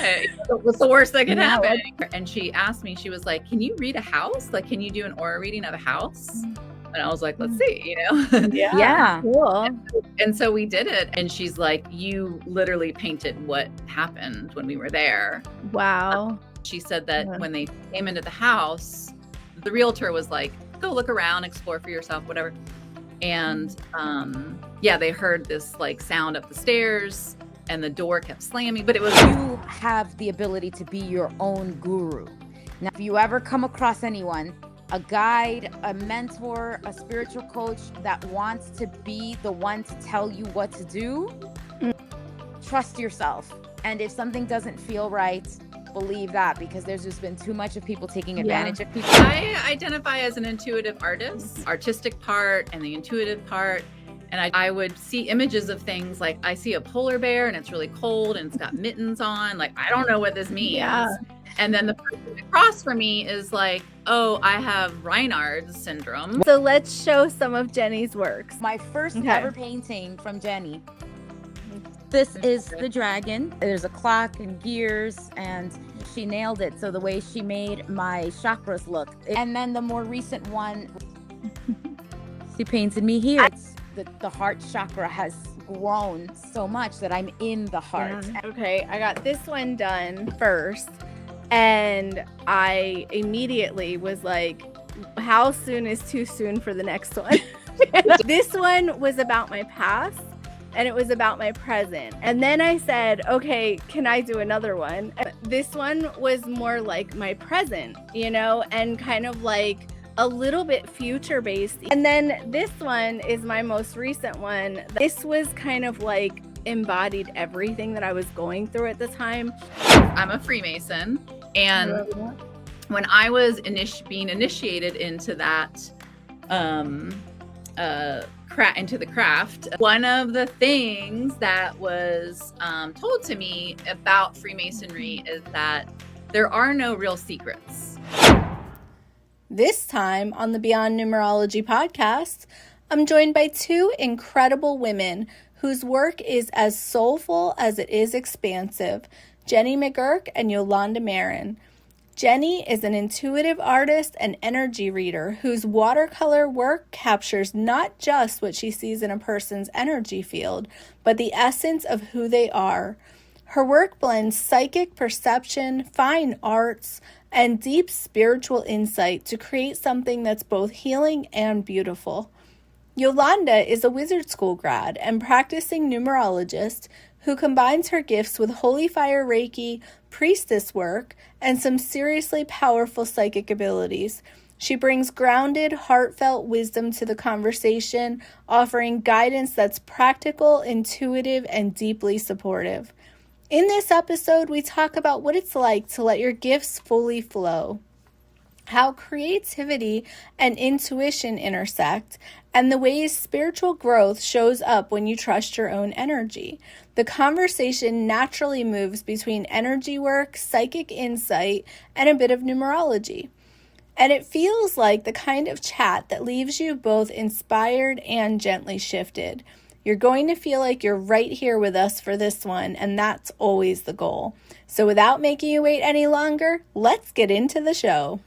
what? What's the worst that could happen? And she asked me, she was like, can you read a house? Like, can you do an aura reading of a house? And I was like, let's see, Yeah. Cool. And so we did it. And she's like, you literally painted what happened when we were there. Wow. She said that when they came into the house, the realtor was like, go look around, explore for yourself, whatever. And they heard this like sound up the stairs and the door kept slamming, but it was... You have the ability to be your own guru. Now, if you ever come across anyone, a guide, a mentor, a spiritual coach that wants to be the one to tell you what to do, trust yourself. And if something doesn't feel right, believe that, because there's just been too much of people taking advantage of people. I identify as an intuitive artist, artistic part and the intuitive part. And I would see images of things like I see a polar bear and it's really cold and it's got mittens on. Like, I don't know what this means. Yeah. And then the person across from me is like, oh, I have Raynaud's syndrome. So let's show some of Jenny's works. My first ever painting from Jenny. This is the dragon. There's a clock and gears, and she nailed it. So the way she made my chakras look. And then the more recent one, she painted me here. The heart chakra has grown so much that I'm in the heart. Yeah. Okay, I got this one done first. And I immediately was like, how soon is too soon for the next one? This one was about my past and it was about my present. And then I said, okay, can I do another one? This one was more like my present, and kind of like a little bit future based. And then this one is my most recent one. This was kind of like embodied everything that I was going through at the time. I'm a Freemason. And when I was being initiated into that, into the craft, one of the things that was told to me about Freemasonry is that there are no real secrets. This time on the Beyond Numerology podcast, I'm joined by two incredible women whose work is as soulful as it is expansive. Jenny McGurk and Yolanda Marin. Jenny is an intuitive artist and energy reader whose watercolor work captures not just what she sees in a person's energy field, but the essence of who they are. Her work blends psychic perception, fine arts, and deep spiritual insight to create something that's both healing and beautiful. Yolanda is a wizard school grad and practicing numerologist who combines her gifts with Holy Fire Reiki, priestess work, and some seriously powerful psychic abilities. She brings grounded, heartfelt wisdom to the conversation, offering guidance that's practical, intuitive, and deeply supportive. In this episode, we talk about what it's like to let your gifts fully flow, how creativity and intuition intersect, and the ways spiritual growth shows up when you trust your own energy. The conversation naturally moves between energy work, psychic insight, and a bit of numerology. And it feels like the kind of chat that leaves you both inspired and gently shifted. You're going to feel like you're right here with us for this one, and that's always the goal. So without making you wait any longer, let's get into the show.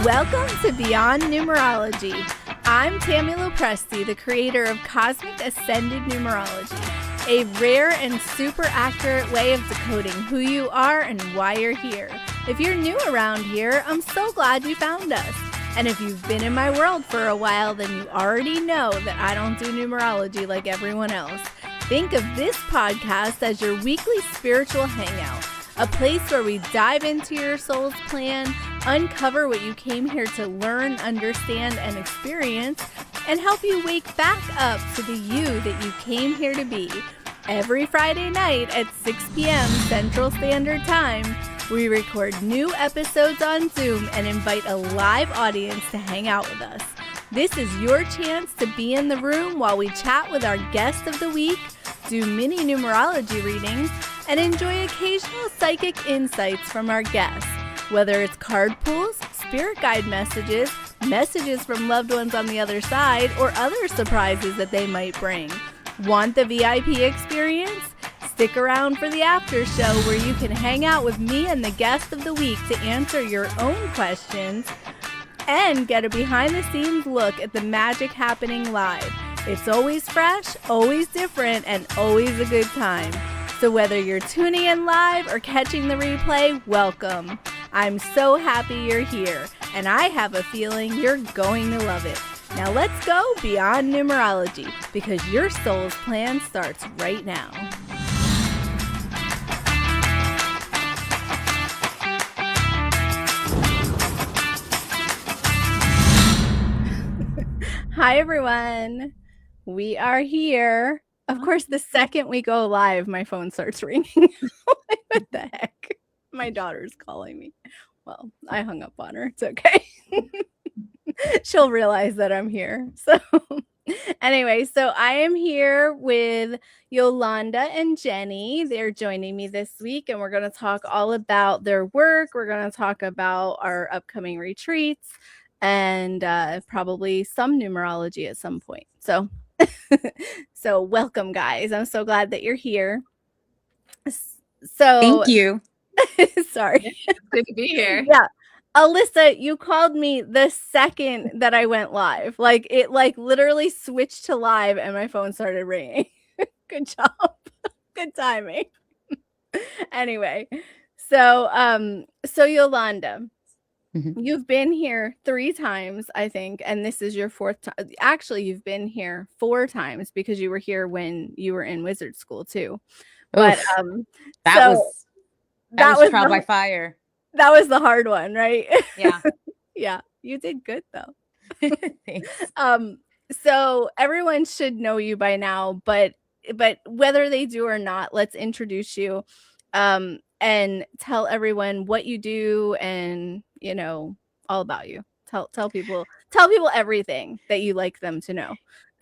Welcome to Beyond Numerology. I'm Tammy Lopresti, the creator of Cosmic Ascended Numerology, a rare and super accurate way of decoding who you are and why you're here. If you're new around here, I'm so glad you found us. And if you've been in my world for a while, then you already know that I don't do numerology like everyone else. Think of this podcast as your weekly spiritual hangout, a place where we dive into your soul's plan, uncover what you came here to learn, understand, and experience, and help you wake back up to the you that you came here to be. Every Friday night at 6 p.m. Central Standard Time, we record new episodes on Zoom and invite a live audience to hang out with us. This is your chance to be in the room while we chat with our guest of the week, do mini numerology readings, and enjoy occasional psychic insights from our guests. Whether it's card pulls, spirit guide messages, messages from loved ones on the other side, or other surprises that they might bring. Want the VIP experience? Stick around for the after show where you can hang out with me and the guest of the week to answer your own questions and get a behind-the-scenes look at the magic happening live. It's always fresh, always different, and always a good time. So whether you're tuning in live or catching the replay, welcome. I'm so happy you're here, and I have a feeling you're going to love it. Now let's go beyond numerology, because your soul's plan starts right now. Hi, everyone. We are here. Of course, the second we go live, my phone starts ringing. What the heck? My daughter's calling me. Well, I hung up on her. It's okay. She'll realize that I'm here. So anyway, so I am here with Yolanda and Jenny. They're joining me this week, and we're going to talk all about their work. We're going to talk about our upcoming retreats and probably some numerology at some point. So so welcome, guys. I'm so glad that you're here. So Thank you. Sorry. It's good to be here. Yeah. Alyssa, you called me the second that I went live. Like it literally switched to live and my phone started ringing. Good job. Good timing. Anyway, so Yolanda, you've been here 3 times, I think, and this is your 4th time. Actually, you've been here 4 times because you were here when you were in wizard school too. But that was trial by fire. That was the hard one, right? Yeah. Yeah, you did good though. Thanks. So everyone should know you by now, but whether they do or not, let's introduce you and tell everyone what you do and, you know, all about you. Tell people everything that you like them to know.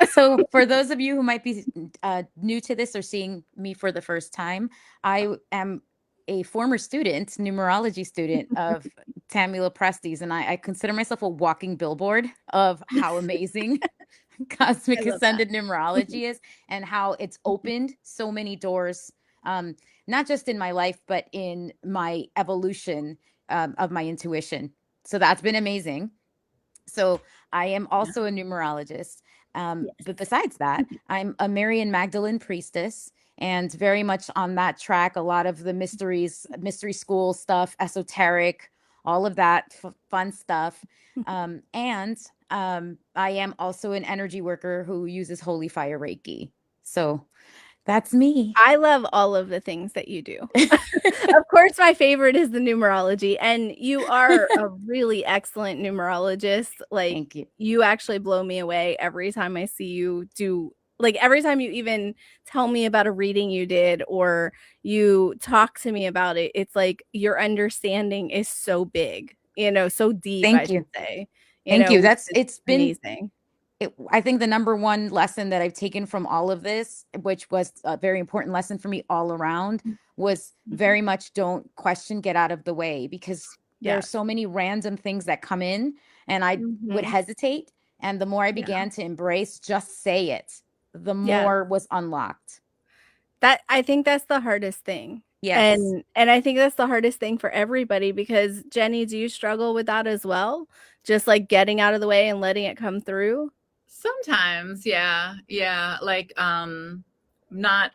So for those of you who might be new to this or seeing me for the first time, I am a former student, numerology student of Tamila Presti's, and I consider myself a walking billboard of how amazing cosmic ascended numerology is and how it's opened so many doors, not just in my life, but in my evolution of my intuition. So that's been amazing. So I am also a numerologist. But besides that, I'm a Mary and Magdalene priestess, and very much on that track. A lot of the mystery school stuff, esoteric, all of that fun stuff. And I am also an energy worker who uses Holy Fire Reiki. So that's me. I love all of the things that you do. Of course, my favorite is the numerology, and you are a really excellent numerologist. Like, Thank you. You actually blow me away every time I see you do. Like every time you even tell me about a reading you did or you talk to me about it, it's like your understanding is so big, so deep. Thank I you. should say. Thank you. It's been amazing. I think the number one lesson that I've taken from all of this, which was a very important lesson for me all around, was very much don't question, get out of the way, because there are so many random things that come in and I would hesitate. And the more I began to embrace, just say it, the more was unlocked. I think that's the hardest thing. Yes. And I think that's the hardest thing for everybody, because Jenny, do you struggle with that as well? Just like getting out of the way and letting it come through? Sometimes, yeah. Like, not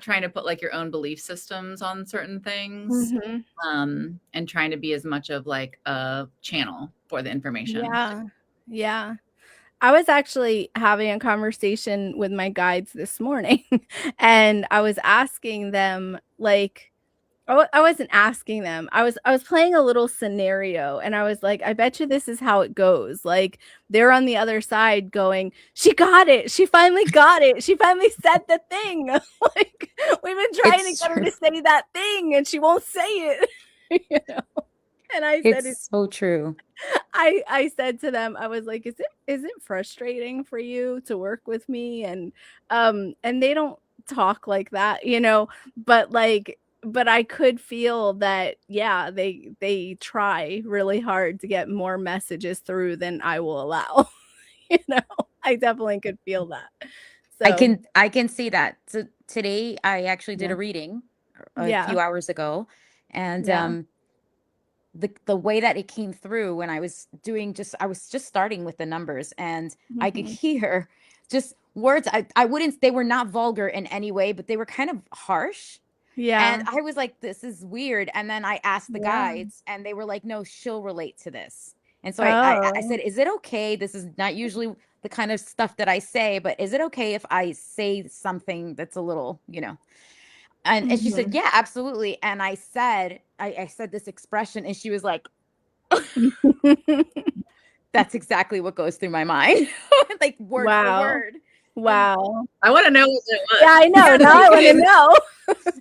trying to put like your own belief systems on certain things, and trying to be as much of like a channel for the information. Yeah. I was actually having a conversation with my guides this morning, and I was asking them, like, I wasn't asking them. I was playing a little scenario, and I was like, I bet you this is how it goes. Like, they're on the other side going, she got it. She finally got it. She finally said the thing. Like, we've been trying to get her to say that thing, and she won't say it. And I said, it's so true. I said to them, I was like, is it frustrating for you to work with me? And they don't talk like that, but like, I could feel that, yeah, they try really hard to get more messages through than I will allow. You know, I definitely could feel that. So, I can see that. So today I actually did yeah. a reading a Yeah. few hours ago, and Yeah. the way that it came through when I was I was just starting with the numbers, and I could Mhm. hear just words. I wouldn't, they were not vulgar in any way, but they were kind of harsh. And Yeah. I was like, this is weird. And then I asked the Yeah. guides, and they were like, no, she'll relate to this. And so I Oh. said, is it okay? This is not usually the kind of stuff that I say, but is it okay if I say something that's a little, and she said, Mhm. yeah, absolutely. And I said this expression, and she was like, that's exactly what goes through my mind. Like word for Wow. word. And Wow. I want to know what it Yeah, I was. know. yeah, Now I want to know.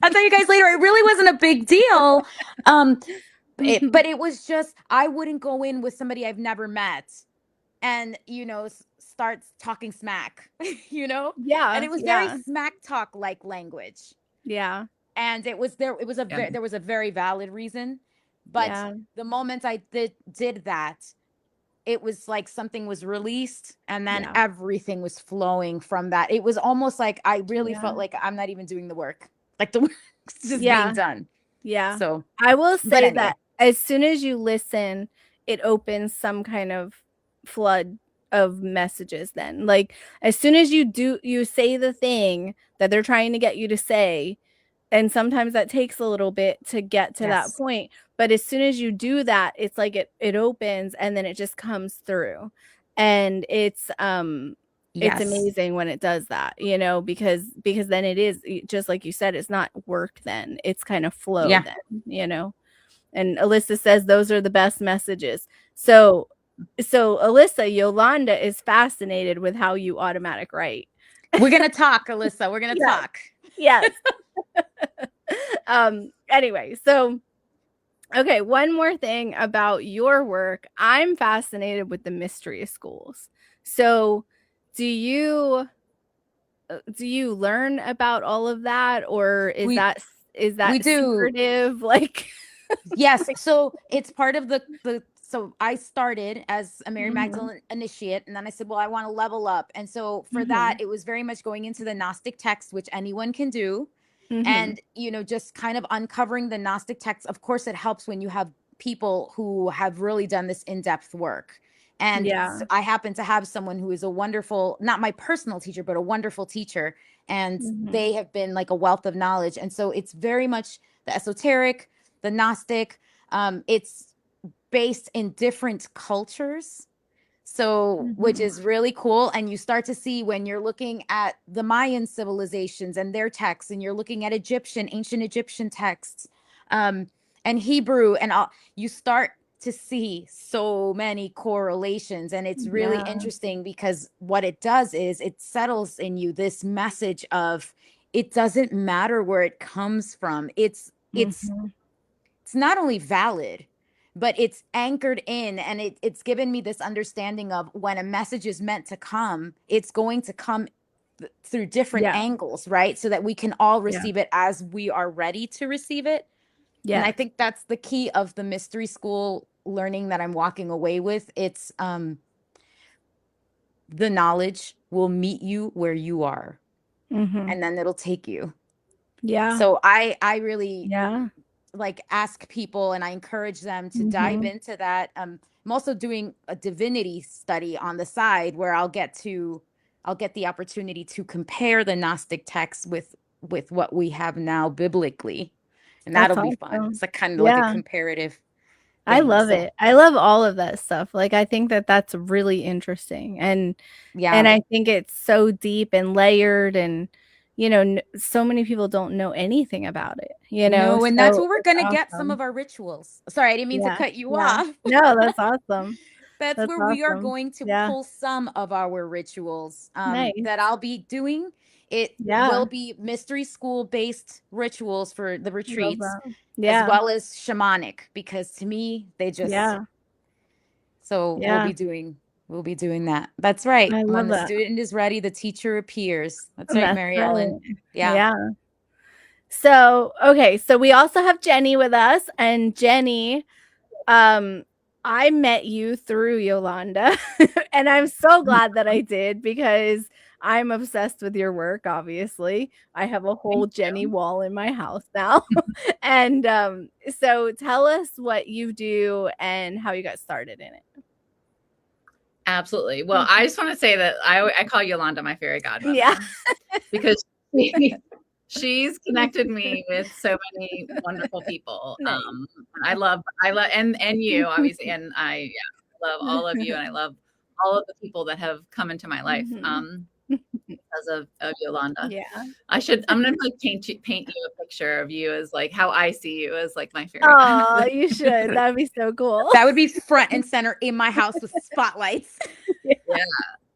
I'll tell you guys later. It really wasn't a big deal. Um, Mhm. but it was just, I wouldn't go in with somebody I've never met and, starts talking smack, and Yeah. it was very Yeah. smack talk like language. Yeah. And Yeah. there was a very valid reason. But Yeah. the moment I did that, it was like something was released, and then Yeah. everything was flowing from that. It was almost like I really Yeah. felt like I'm not even doing the work. Like the work's just being Yeah. done. Yeah. So, I will but say that anyway, as soon as you listen, it opens some kind of flood of messages then. Like as soon as you say the thing that they're trying to get you to say, and sometimes that takes a little bit to get to that yes. point, but as soon as you do that, it's like it opens and then it just comes through. And it's Yes. amazing when it does that, because then it is just like you said, it's not work then. It's kind of flow Yeah. then. And Alyssa says those are the best messages. So Alyssa, Yolanda is fascinated with how you automatic write. We're going to talk, Alyssa. We're going to Yes. talk. Yes. Anyway, so okay, one more thing about your work. I'm fascinated with the mystery schools. So, do you learn about all of that, or is We that is we that do. secretive? Like, Yes. So it's part of the so I started as a Mary mhm, Magdalene initiate, and then I said, well, I want to level up. And so for that, mhm, it was very much going into the Gnostic text, which anyone can do. mhm, And, just kind of uncovering the Gnostic text. Of course, it helps when you have people who have really done this in-depth work. And yeah, I happen to have someone who is a wonderful, not my personal teacher, but a wonderful teacher. And mhm, they have been like a wealth of knowledge. And so it's very much the esoteric, the Gnostic. It's based in different cultures. So, which mhm, is really cool. And you start to see when you're looking at the Mayan civilizations and their texts, and you're looking at ancient Egyptian texts, and Hebrew, and all, you start to see so many correlations. And it's really yeah, interesting because what it does is it settles in you this message of it doesn't matter where it comes from. mhm, It's not only valid, but it's anchored in, and it's given me this understanding of when a message is meant to come, it's going to come through different yeah, angles, right? So that we can all yeah, receive it as we are ready to receive it. And I yes, think that's the key of the mystery school learning that I'm walking away with. It's the knowledge will meet you where you are, mhm, and then it'll take you. yeah, So I really yeah, like ask people, and I encourage them to dive mhm, into that. I'm also doing a divinity study on the side where I'll get the opportunity to compare the Gnostic texts with what we have now biblically. And that's that'll be fun. awesome. It's like kind of like a Yeah. comparative I thing. love So it. I love all of that stuff. Like, I think that that's really interesting, and yeah. I think it's so deep and layered, and so many people don't know anything about it. No, and that's So what we're it's gonna get some awesome. of our rituals. Sorry, I didn't mean to Yeah. cut you Yeah. off. No, that's awesome. That's That's where we are awesome. going to Yeah. pull some of our rituals Nice. that I'll be doing. It will Yeah. be mystery school based rituals for the Love retreats, that. as Yeah. well as shamanic, because to me, they just, Yeah. so Yeah. we'll be doing that. That's right. I When love the that. student is ready, the teacher appears. That's right, That's Mary right. Ellen. Yeah. Yeah. So, okay, so we also have Jenny with us, and Jenny, I met you through Yolanda, and I'm so glad that I did because I'm obsessed with your work, obviously. I have a whole Thank Jenny you. wall in my house now. And so tell us what you do and how you got started in it. Absolutely. Well, I just want to say that I call Yolanda my fairy godmother. Yeah. Because she's connected me with so many wonderful people. Nice. I love and you obviously, and I love all of you, and I love all of the people that have come into my life because of Yolanda. Yeah. I'm gonna like paint you a picture of you as like how I see you as like my fairy Oh, godmother. you should. That'd be so cool. That would be front and center in my house with spotlights. Yeah,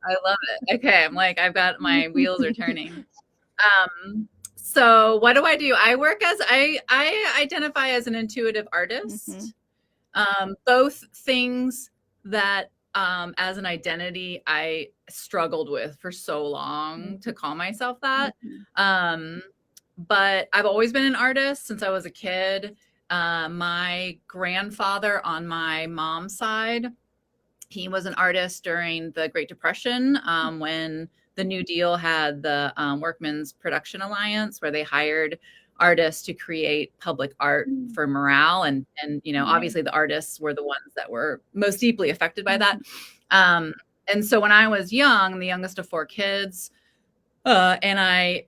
I love it. Okay, I'm like I've got my wheels are turning. So what do? I work as I identify as an intuitive artist. Both things that as an identity I struggled with for so long to call myself that. But I've always been an artist since I was a kid. My grandfather on my mom's side, he was an artist during the Great Depression when the New Deal had the Workmen's Production Alliance, where they hired artists to create public art for morale. And you know, obviously the artists were the ones that were most deeply affected by that. And so when I was young, the youngest of 4 kids, and I,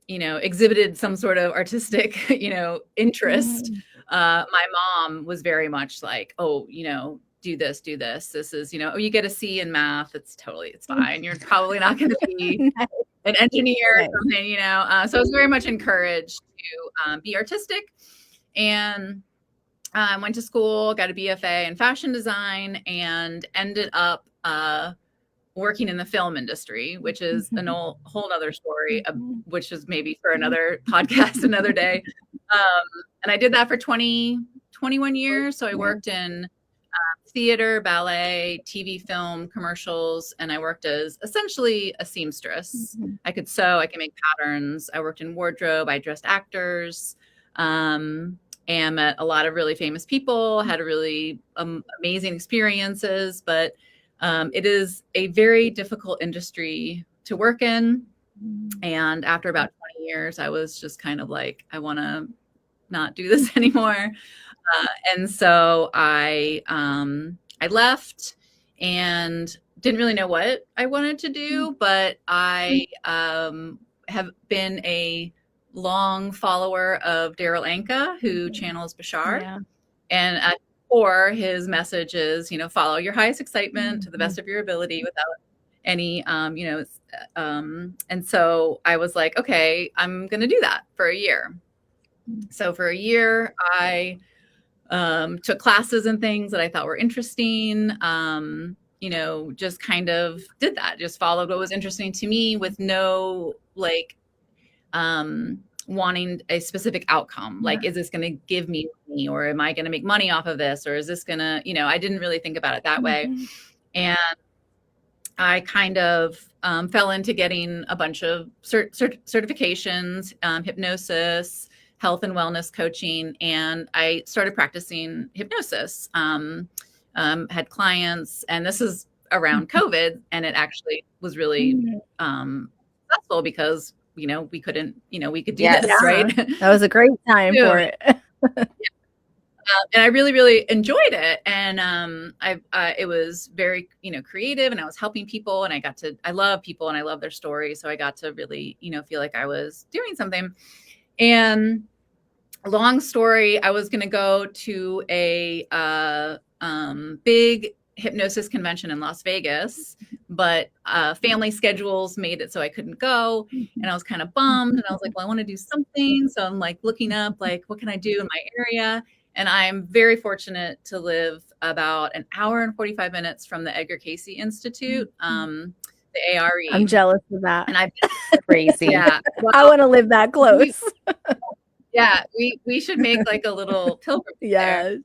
you know, exhibited some sort of artistic, you know, interest, my mom was very much like, oh, you know, do this. This is, you know, oh, you get a C in math. It's fine. You're probably not going to be an engineer or something, you know? So I was very much encouraged to be artistic, and went to school, got a BFA in fashion design, and ended up working in the film industry, which is a whole nother story, which is maybe for another podcast, another day. And I did that for 21 years. So I worked in theater, ballet, TV, film, commercials, and I worked as essentially a seamstress. I could sew, I could make patterns. I worked in wardrobe, I dressed actors, and met a lot of really famous people, had really amazing experiences, but it is a very difficult industry to work in. And after about 20 years, I was just kind of like, I want to not do this anymore. And so I left and didn't really know what I wanted to do, but I have been a long follower of Daryl Anka, who channels Bashar. And at core, his message is, you know, follow your highest excitement to the best of your ability without any, you know, and so I was like, okay, I'm going to do that for a year. So for a year, I took classes and things that I thought were interesting. You know, just kind of did that, just followed what was interesting to me with no like wanting a specific outcome. Like, is this going to give me money, or am I going to make money off of this? Or is this going to, you know, I didn't really think about it that way. And I kind of fell into getting a bunch of certifications, hypnosis, health and wellness coaching, and I started practicing hypnosis. Had clients, and this is around COVID, and it actually was really successful because, you know, we could do this, right? That was a great time for it. And I really, really enjoyed it. And it was very, you know, creative, and I was helping people, and I love people and I love their stories. So I got to really, you know, feel like I was doing something. And long story, I was going to go to a big hypnosis convention in Las Vegas, but family schedules made it so I couldn't go. And I was kind of bummed, and I was like, well, I want to do something. So I'm like looking up, like, what can I do in my area? And I'm very fortunate to live about an hour and 45 minutes from the Edgar Cayce Institute, the ARE. I'm jealous of that. And I've Crazy. Yeah. Well, I want to live that close. We should make like a little pilgrimage there.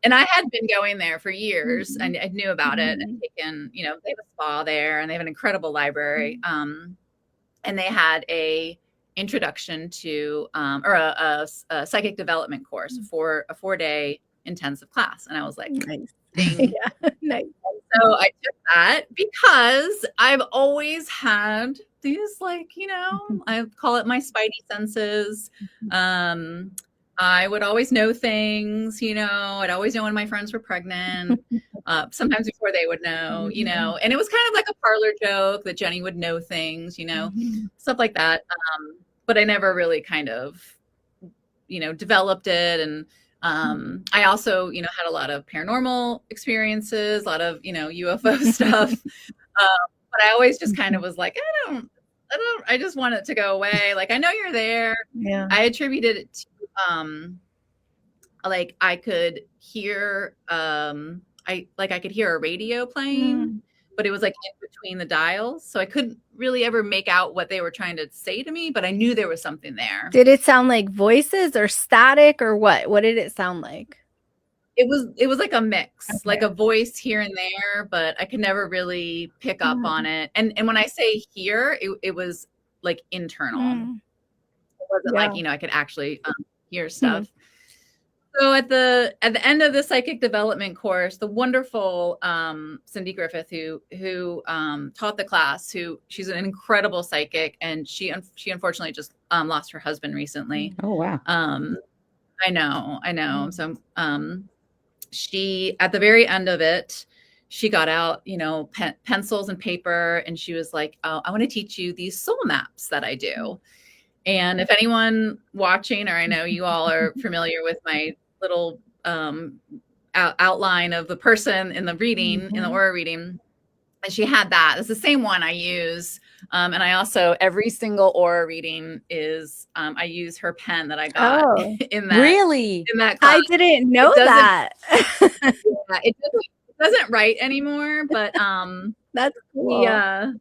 And I had been going there for years, and I knew about it, and taken, you know, they have a spa there, and they have an incredible library. And they had a introduction to or a psychic development course for a 4-day intensive class. And I was like, Nice. ding. Yeah. Nice. So I took that because I've always had these, like, you know, I call it my spidey senses. I would always know things, you know, I'd always know when my friends were pregnant, sometimes before they would know, you know, and it was kind of like a parlor joke that Jenny would know things, you know, stuff like that. But I never really kind of, you know, developed it. And I also, you know, had a lot of paranormal experiences, a lot of, you know, UFO stuff. But I always just kind of was like, I just want it to go away. Like, I know you're there. Yeah. I attributed it to, like, I could hear, I could hear a radio playing, but it was like in between the dials. So I couldn't really ever make out what they were trying to say to me, but I knew there was something there. Did it sound like voices or static or what? What did it sound like? It was like a mix, like a voice here and there, but I could never really pick up on it. And when I say here, it was like internal. It wasn't like, you know, I could actually hear stuff. So at the end of the psychic development course, the wonderful Cindy Griffith, who taught the class, she's an incredible psychic, and she unfortunately just lost her husband recently. Oh wow. I know. So she, at the very end of it, she got out, you know, pencils and paper, and she was like, "Oh, I want to teach you these soul maps that I do." And if anyone watching, or I know you all are familiar with my little outline of the person in the reading, in the aura reading, and she had that. It's the same one I use. And I also, every single aura reading is, I use her pen that I got in that. Really? In that class. I didn't know that. Yeah, it doesn't write anymore, but that's cool. Yeah.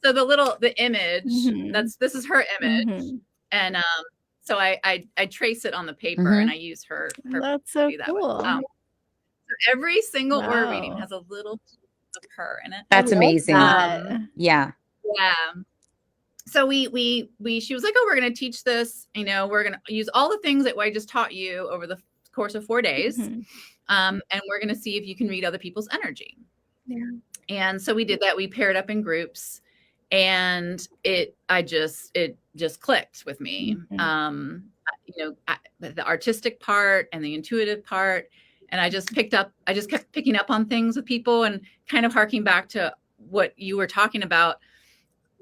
So the image, this is her image. And so I trace it on the paper and I use her. That's so cool. So every single aura reading has a little piece of her in it. That's amazing. Yeah. Yeah. So she was like, "Oh, we're going to teach this, you know, we're going to use all the things that I just taught you over the course of 4 days. And we're going to see if you can read other people's energy." Yeah. And so we did that. We paired up in groups, and it just clicked with me. You know, the artistic part and the intuitive part. And I just kept picking up on things with people, and kind of harking back to what you were talking about.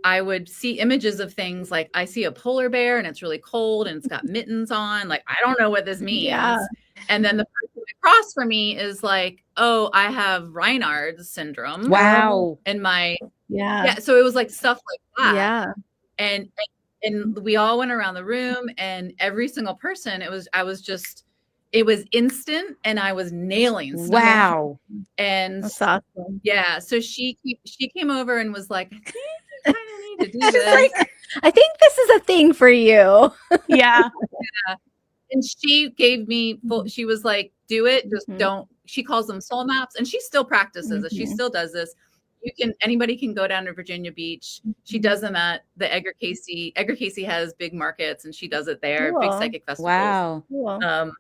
I would see images of things like, I see a polar bear and it's really cold and it's got mittens on. Like, I don't know what this means. Yeah. And then the person across from me is like, "Oh, I have Raynaud's syndrome." Wow. And so it was like stuff like that. Yeah. And we all went around the room, and every single person, it was instant, and I was nailing stuff. Wow. And that's awesome. Yeah. So she came over and was like, "I kind of need to do this." Like, "I think this is a thing for you." Yeah. And she gave me she was like, "Do it. Just don't." She calls them soul maps, and she still practices it. She still does this. Anybody can go down to Virginia Beach. She does them at the Edgar Cayce. Edgar Cayce has big markets, and she does it there. Cool. Big psychic festivals. Wow. Cool.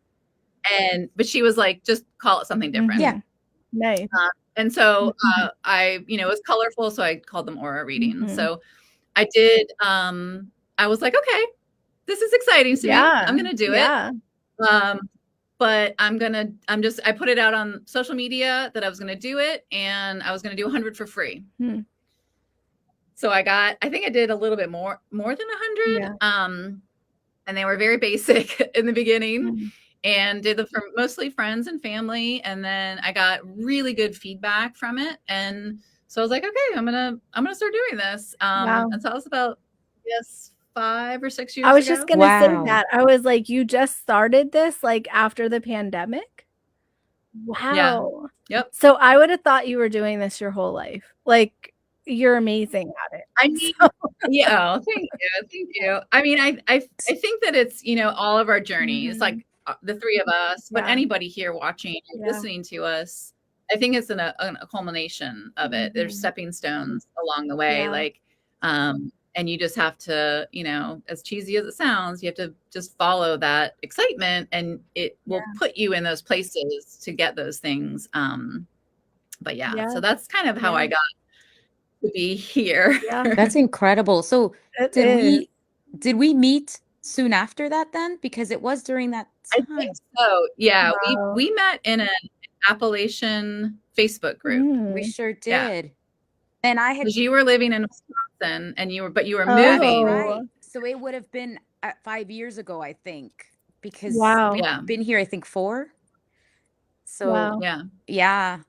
But she was like, "Just call it something different." Yeah. Nice. And so it was colorful, so I called them aura readings. So I did. I was like, "Okay, this is exciting to me. I'm gonna do it." But I put it out on social media that I was gonna do it, and I was gonna do 100 for free. So I think I did a little bit more than 100. Yeah. And they were very basic in the beginning. And did them for mostly friends and family. And then I got really good feedback from it. And so I was like, "Okay, I'm gonna start doing this." And so that was about 5 or 6 years ago. I was just gonna say that. I was like, you just started this like after the pandemic? Wow. Yeah. Yep. So I would have thought you were doing this your whole life. Like, you're amazing at it. I mean, yeah. Thank you. I mean, I think that it's, you know, all of our journeys, like the three of us, but anybody here watching and listening to us, I think it's a culmination of it. There's stepping stones along the way. Like, and you just have to, you know, as cheesy as it sounds, you have to just follow that excitement, and it will put you in those places to get those things. But yeah, so that's kind of how I got to be here. That's incredible. So It did is. we meet soon after that then? Because it was during that I time. think so. Yeah, Wow. we met in an Appalachian Facebook group. We Mm. sure Yeah. did. And I had Because you were living in Wisconsin, and you were That's moving. right. So it would have been 5 years ago, I think, because Wow. we've Yeah. been here, I think 4. So Wow. Yeah. yeah.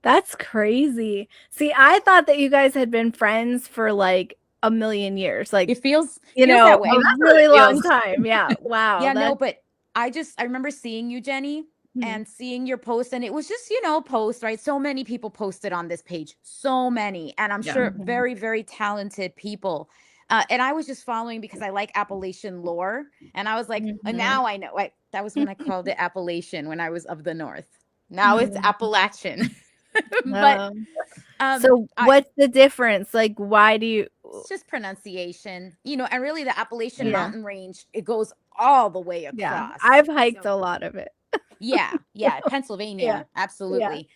That's crazy. See, I thought that you guys had been friends for like a million years. Like, It feels you that know, way. a That's what really it long feels. time. Yeah. Wow. Yeah, no, but I remember seeing you, Jenny, and seeing your post, and it was just, you know, post, right? So many people posted on this page, so many, and I'm Yeah. sure very, very talented people. And I was just following because I like Appalachian lore, and I was like, now I know. That was when I called it Appalachian when I was of the North. Now it's Appalachian. But so what's the difference? Like, why do you? it's just pronunciation, you know, and really the Appalachian Yeah. mountain range, it goes all the way across. Yeah, I've hiked a lot of it. Yeah, Pennsylvania, absolutely.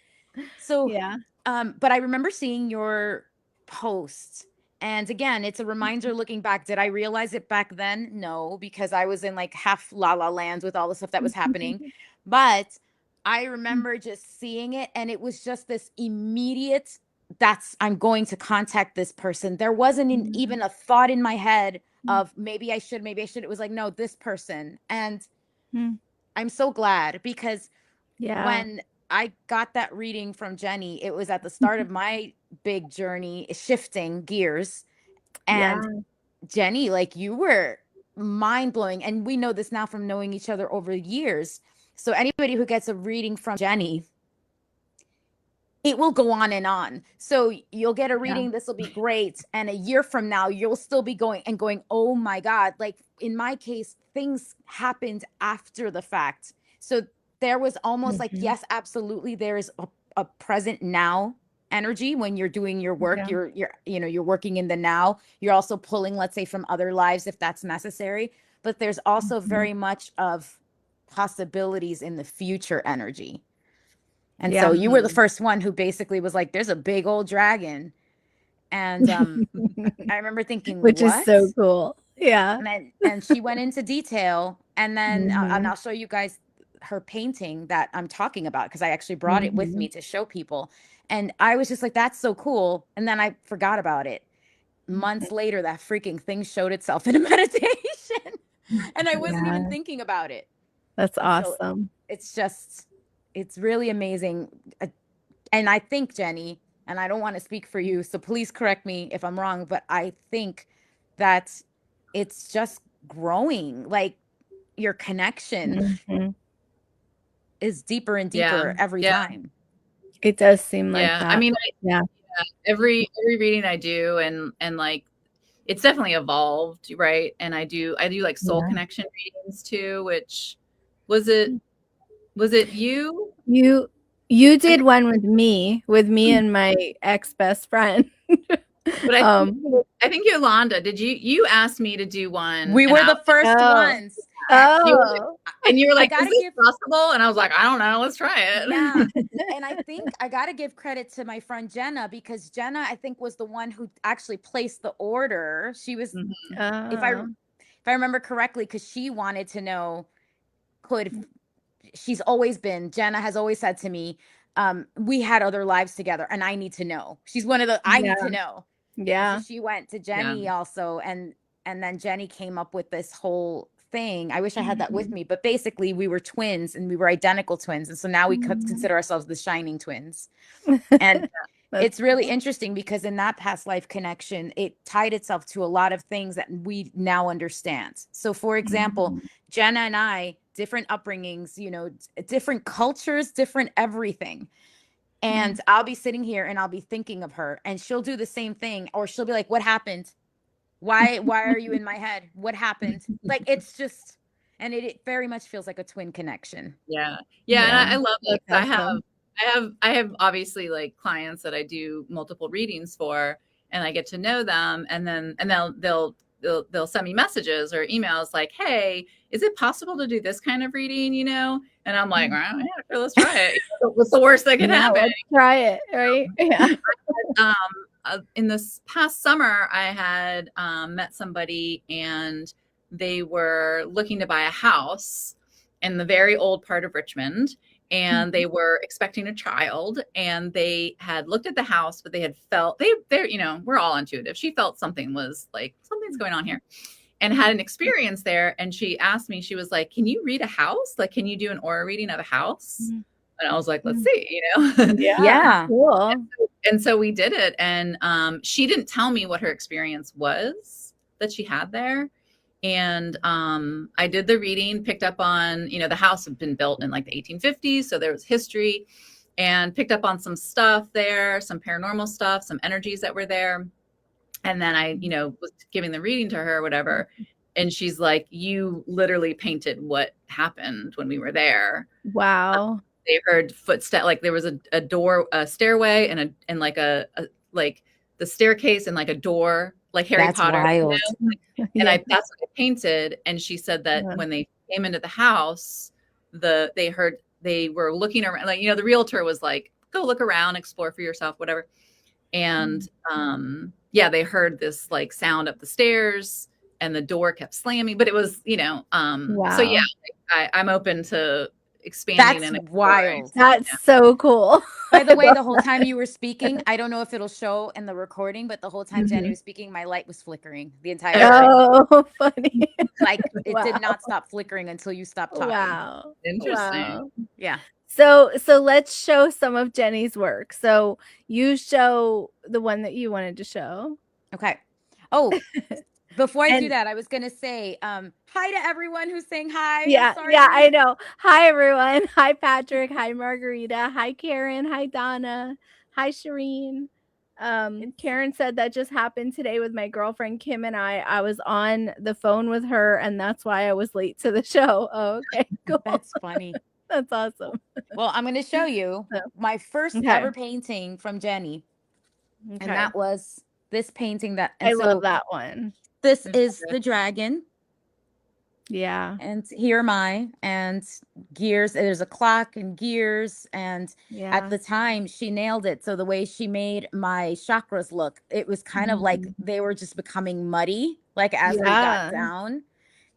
So, Yeah. but I remember seeing your post, and again, it's a reminder looking back. Did I realize it back then? No, because I was in like half la la land with all the stuff that was happening. But I remember just seeing it, and it was just this immediate, I'm going to contact this person. There wasn't even a thought in my head of maybe I should. It was like, no, this person. And I'm so glad, because when I got that reading from Jenny, it was at the start of my big journey, shifting gears. And Jenny, like, you were mind blowing. And we know this now from knowing each other over years. So anybody who gets a reading from Jenny, it will go on and on. So you'll get a reading, this will be great. And a year from now, you'll still be going, oh my God. Like in my case, things happened after the fact. So there was almost like, yes, absolutely. There is a present now energy when you're doing your work. You're working in the now. You're also pulling, let's say, from other lives if that's necessary. But there's also very much of possibilities in the future energy. And so you were the first one who basically was like, there's a big old dragon. And I remember thinking, which what? is so cool. Yeah. And she went into detail. And then and I'll show you guys her painting that I'm talking about, because I actually brought it with me to show people. And I was just like, that's so cool. And then I forgot about it. Months later, that freaking thing showed itself in a meditation. And I wasn't even thinking about it. That's awesome. So it's really amazing. And I think, Jenny, and I don't want to speak for you, so please correct me if I'm wrong, but I think that it's just growing. Like your connection is deeper and deeper every time. It does seem like that. I mean, every reading I do, and like, it's definitely evolved, right? And I do like soul connection readings too, which was it you? You did one with me and my ex best friend. But I think Yolanda, did you asked me to do one? We were the first ones. And you were like, is this possible? And I was like, I don't know. Let's try it. Yeah. And I think I got to give credit to my friend Jenna, because Jenna, I think, was the one who actually placed the order. She was, if I remember correctly, because she wanted to know, Jenna has always said to me, we had other lives together and I need to know. She's one of the, I need to know. Yeah. So she went to Jenny also. And then Jenny came up with this whole thing. I wish I had that with me, but basically we were twins and we were identical twins. And so now we could consider ourselves the shining twins. And it's really interesting, because in that past life connection, it tied itself to a lot of things that we now understand. So for example, Jenna and I, different upbringings, you know, different cultures, different everything. And I'll be sitting here and I'll be thinking of her, and she'll do the same thing, or she'll be like, what happened? Why are you in my head? What happened? Like, it's just, and it very much feels like a twin connection. Yeah. And I love it. I have obviously like clients that I do multiple readings for, and I get to know them, and they'll send me messages or emails like, hey, is it possible to do this kind of reading, and I'm like, yeah, sure, let's try it. What's the worst that can happen? Let's try it, right? Yeah. In this past summer, I had met somebody, and they were looking to buy a house in the very old part of Richmond, and they were expecting a child, and they had looked at the house, but they had felt they're we're all intuitive. She felt something's going on here, and had an experience there. And she asked me, she was like, can you read a house? Like, can you do an aura reading of a house? And I was like, let's see, Yeah. Cool. And so we did it. And she didn't tell me what her experience was that she had there. And I did the reading, picked up on, the house had been built in like the 1850s. So there was history, and picked up on some stuff there, some paranormal stuff, some energies that were there. And then I, was giving the reading to her or whatever. And she's like, you literally painted what happened when we were there. Wow. They heard footsteps, like there was a door, a stairway, and the staircase, and like a door, like Harry Potter. Wild. And that's what I painted. And she said that when they came into the house, they were looking around, like, the realtor was like, go look around, explore for yourself, whatever. And they heard this like sound up the stairs, and the door kept slamming, but it was, wow. So yeah, I'm open to expanding. That's wild. That's so cool. By the way, the whole time you were speaking, I don't know if it'll show in the recording, but the whole time Jenny was speaking, my light was flickering the entire time. Oh, funny. Like it did not stop flickering until you stopped talking. Wow. Interesting. Wow. Yeah. So let's show some of Jenny's work. So you show the one that you wanted to show. Okay. Oh, before I do that, I was going to say hi to everyone who's saying hi. Yeah, I know. Hi, everyone. Hi, Patrick. Hi, Margarita. Hi, Karen. Hi, Donna. Hi, Shireen. Karen said that just happened today with my girlfriend Kim and I. I was on the phone with her, and that's why I was late to the show. Oh, okay, cool. That's funny. That's awesome. Well, I'm going to show you my first ever painting from Jenny. Okay. And that was this painting I love that one. This is the dragon. Yeah. And here am I, and gears. There's a clock and gears. And at the time, she nailed it. So the way she made my chakras look, it was kind of like they were just becoming muddy, like as we got down.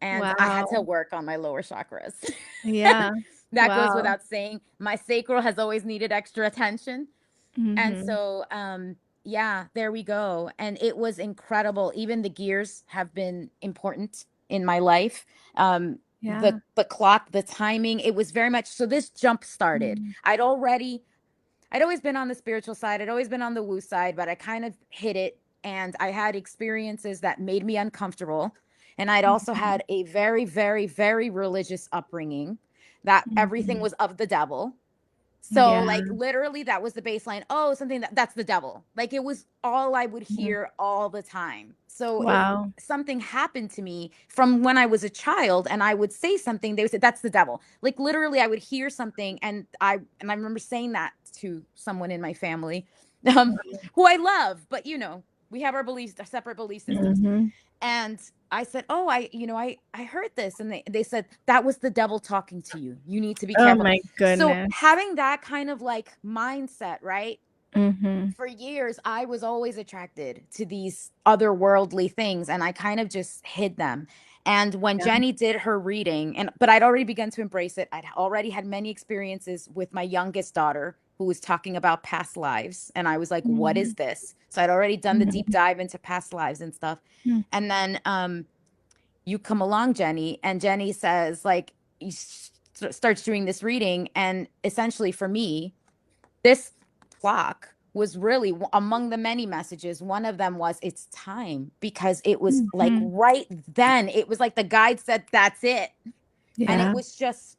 And I had to work on my lower chakras. Yeah. That goes without saying. My sacral has always needed extra attention. And so, there we go. And it was incredible. Even the gears have been important in my life. The clock, the timing, it was very much. So this jump started. I'd always been on the spiritual side. I'd always been on the woo side, but I kind of hit it. And I had experiences that made me uncomfortable. And I'd also had a very, very, very religious upbringing that everything was of the devil. So like literally that was the baseline. Oh, something that's the devil. Like it was all I would hear all the time. So if something happened to me from when I was a child and I would say something, they would say, that's the devil. Like literally I would hear something. And I remember saying that to someone in my family who I love, but we have our beliefs, our separate belief systems. And I said, oh, I heard this. And they said, that was the devil talking to you. You need to be careful. Oh my goodness. So having that kind of like mindset, right? For years, I was always attracted to these otherworldly things, and I kind of just hid them. And when Jenny did her reading, but I'd already begun to embrace it. I'd already had many experiences with my youngest daughter who was talking about past lives. And I was like, what is this? So I'd already done the deep dive into past lives and stuff. And then you come along, Jenny, and Jenny says, like, he starts doing this reading. And essentially for me, this clock was really among the many messages. One of them was it's time, because it was like right then, it was like the guide said, that's it. And it was just,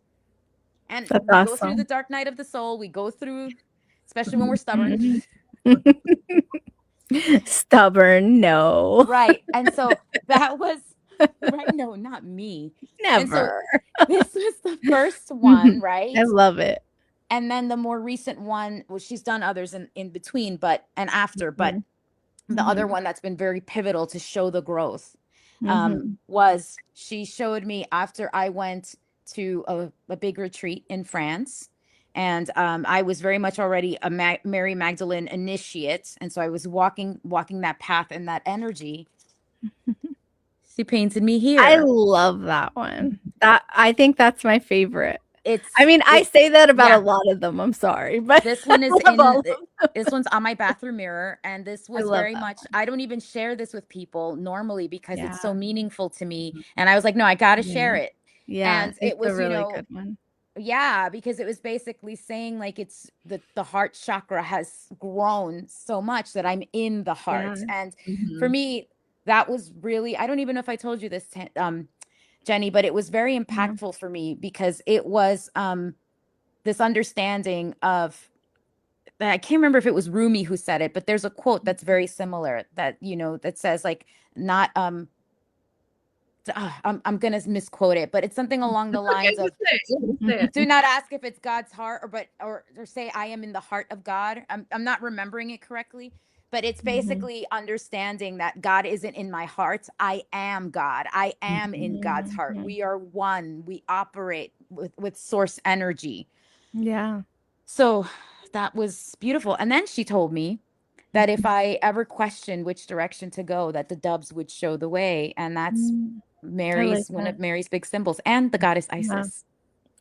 and we go through the dark night of the soul. We go through, especially when we're stubborn. Stubborn, no. Right. And so that was, right? No, not me. Never. So this was the first one, right? I love it. And then the more recent one, well, she's done others in between, but after. But the other one that's been very pivotal to show the growth, Mhm. was she showed me after I went to a big retreat in France. And I was very much already a Mary Magdalene initiate. And so I was walking that path and that energy. She painted me I here. love that one. I think that's my favorite. It's I mean, I it, say that about a yeah. lot of them. I'm sorry, but This one is I love all of them. this one's on my bathroom mirror, and this I was love very that much, one. I don't even share this with people normally because Yeah. it's so meaningful to me. And I was like, no, I got to share Yeah. it. Yeah, And it's it a was, really good one. yeah, because it was basically saying like it's the heart chakra has grown so much that I'm in the heart. Yeah. And for Mhm. me, that was really, I don't even know if I told you this, Jenny, but it was very Yeah. impactful for me because it was this understanding of, I can't remember if it was Rumi who said it, but there's a quote that's very similar that, that says like, not, I'm going to misquote it, but it's something along the It's okay. lines of, Just say it. Yeah, just say it. do not ask if it's God's heart, or say I am in the heart of God. I'm not remembering it correctly, but it's Mhm. basically understanding that God isn't in my heart. I am God. I am in God's heart. Mhm. We are one. We operate with source energy. Yeah. So that was beautiful. And then she told me that if I ever questioned which direction to go, that the doves would show the way. And that's Mm. I like one that. of Mary's big symbols, and the goddess Wow. Isis. So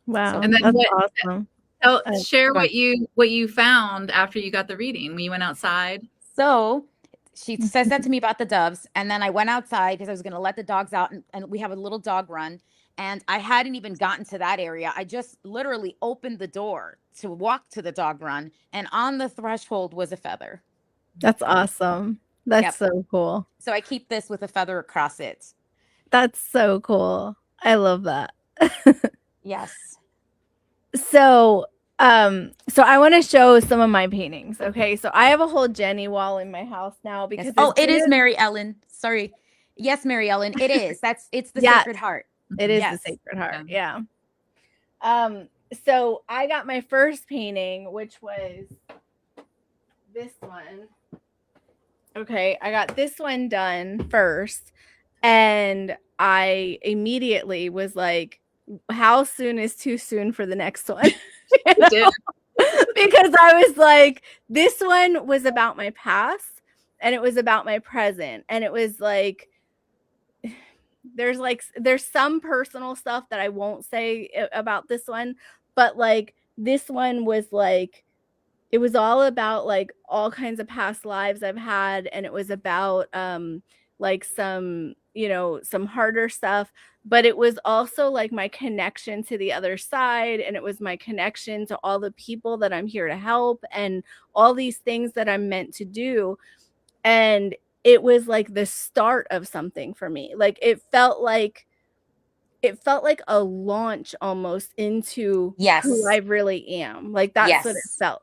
Wow, And then that's what awesome. share go on. what you found after you got the reading when you went outside. So she says that to me about the doves. And then I went outside because I was going to let the dogs out, and we have a little dog run. And I hadn't even gotten to that area. I just literally opened the door to walk to the dog run. And on the threshold was a feather. That's awesome. That's Yep. so cool. So I keep this with a feather across it. That's so cool. I love that. Yes. So, so I want to show some of my paintings. Okay, so I have a whole Jenny wall in my house now because Yes. Oh, it is Mary Ellen. Sorry. Yes, Mary Ellen. It is. It's the Yes, Sacred Heart. it is the Yes. Sacred Heart. Yeah. Yeah. So I got my first painting, which was this one. Okay, I got this one done first, and I immediately was like, how soon is too soon for the next one? You did. Because I was like, this one was about my past and it was about my present, and it was like, there's some personal stuff that I won't say about this one, but like this one was like, it was all about like all kinds of past lives I've had, and it was about like some, some harder stuff, but it was also like my connection to the other side, and it was my connection to all the people that I'm here to help and all these things that I'm meant to do. And it was like the start of something for me. Like it felt like a launch almost into who I Yes. really am. Like that's what it Yes. felt.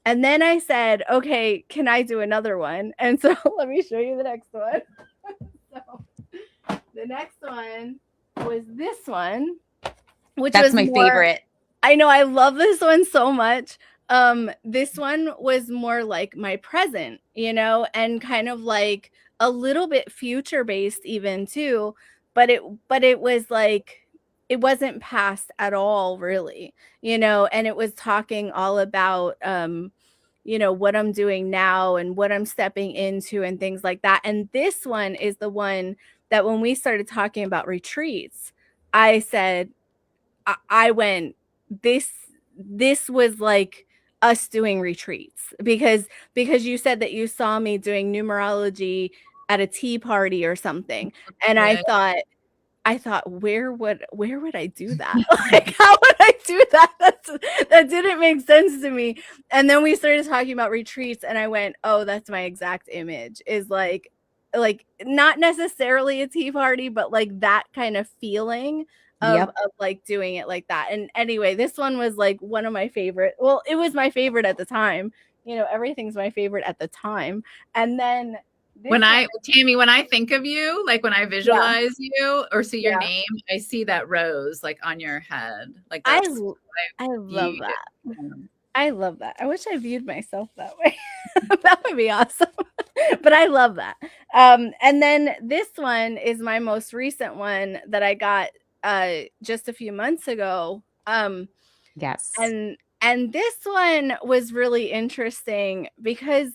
And then I said, okay, can I do another one? And so let me show you the next one. So the next one was this one, which That's was my more, favorite. I know, I love this one so much. This one was more like my present, and kind of like a little bit future based even too, but it was like, it wasn't past at all really, and it was talking all about what I'm doing now and what I'm stepping into and things like that. And this one is the one that when we started talking about retreats, I said, I went, this was like us doing retreats, because you said that you saw me doing numerology at a tea party or something, and Yeah. I thought, where would I do that? Like, how would I do that? That didn't make sense to me. And then we started talking about retreats, and I went, oh, that's my exact image, is like not necessarily a tea party, but like that kind of feeling of Yep. like doing it like that. And anyway, this one was like one of my favorite. Well, it was my favorite at the time. Everything's my favorite at the time. And then this one, Tammy, when I think of you, like when I yeah, visualize you or see your yeah. name, I see that rose like on your head. Like I that's love you. that. I love that. I wish I viewed myself that way. That would be awesome. But I love that. And then this one is my most recent one that I got just a few months ago. Yes. And this one was really interesting because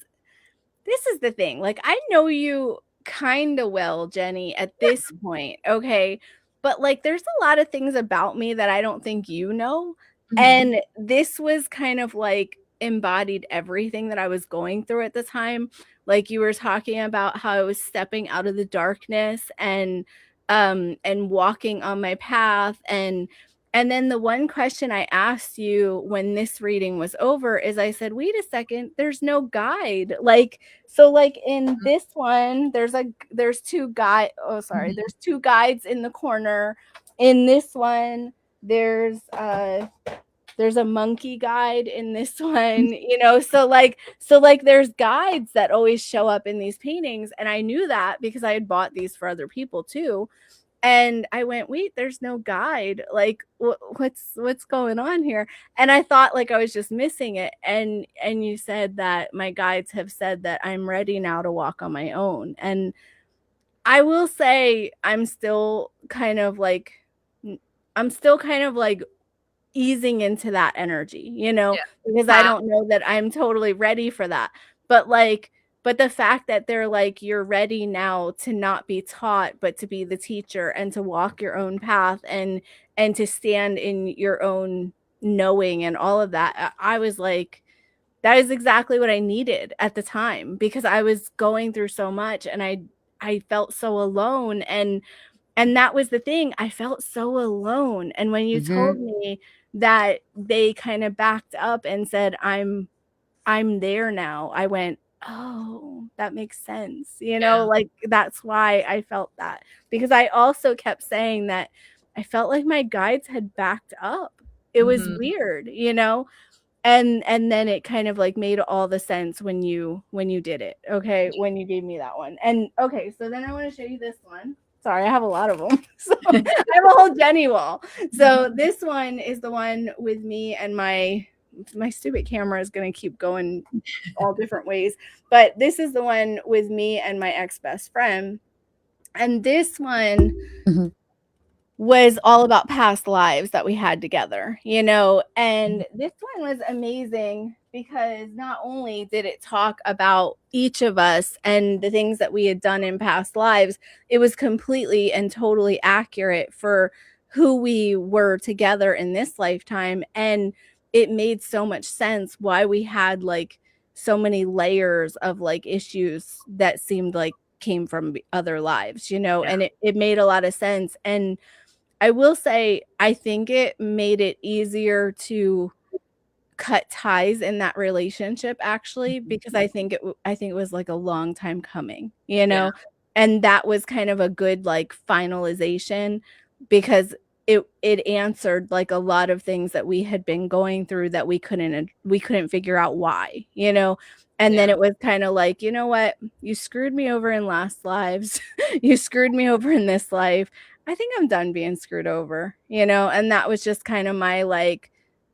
this is the thing. Like, I know you kind of well, Jenny, at this point, okay? But like, there's a lot of things about me that I don't think you know. And this was kind of like embodied everything that I was going through at the time. Like, you were talking about how I was stepping out of the darkness and walking on my path. And then the one question I asked you when this reading was over is I said, wait a second, there's no guide. Like, so like in this one, there's two guides in the corner. In this one, there's a monkey guide in this one, so like there's guides that always show up in these paintings. And I knew that because I had bought these for other people too. And I went, wait, there's no guide. Like, what's going on here? And I thought like I was just missing it. And you said that my guides have said that I'm ready now to walk on my own. And I will say I'm still kind of like easing into that energy, because I don't know that I'm totally ready for that. But the fact that they're like, you're ready now to not be taught, but to be the teacher and to walk your own path and to stand in your own knowing and all of that. I was like, that is exactly what I needed at the time, because I was going through so much and I felt so alone. And that was the thing. I felt so alone. And when you told me that they kind of backed up and said, I'm there now, I went, oh, that makes sense. Like, that's why I felt that, because I also kept saying that I felt like my guides had backed up. It was weird, and then it kind of like made all the sense when you did it. Okay. When you gave me that one. And okay. So then I want to show you this one. Sorry, I have a lot of them. So I have a whole Jenny wall. So this one is the one with me and my stupid camera is going to keep going all different ways. But this is the one with me and my ex-best friend. And this one was all about past lives that we had together, and this one was amazing because not only did it talk about each of us and the things that we had done in past lives, it was completely and totally accurate for who we were together in this lifetime. And it made so much sense why we had like so many layers of like issues that seemed like came from other lives, and it made a lot of sense. And I will say, I think it made it easier to cut ties in that relationship, actually, because I think it was like a long time coming, and that was kind of a good like finalization, because it answered like a lot of things that we had been going through that we couldn't figure out why, and then it was kind of like, you know what, you screwed me over in last lives. You screwed me over in this life. I think I'm done being screwed over, and that was just kind of my like,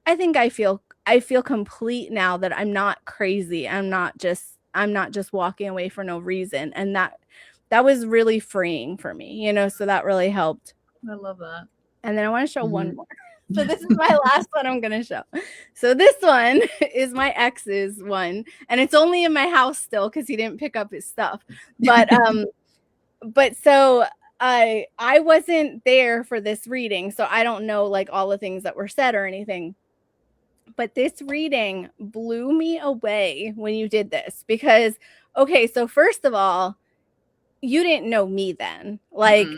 I think I feel complete now that I'm not crazy. I'm not just walking away for no reason. And that was really freeing for me, so that really helped. I love that. And then I want to show one more. So this is my last one I'm going to show. So this one is my ex's one, and it's only in my house still because he didn't pick up his stuff. But so I wasn't there for this reading, so I don't know like all the things that were said or anything. But this reading blew me away when you did this, because, okay, so first of all, you didn't know me then. Like,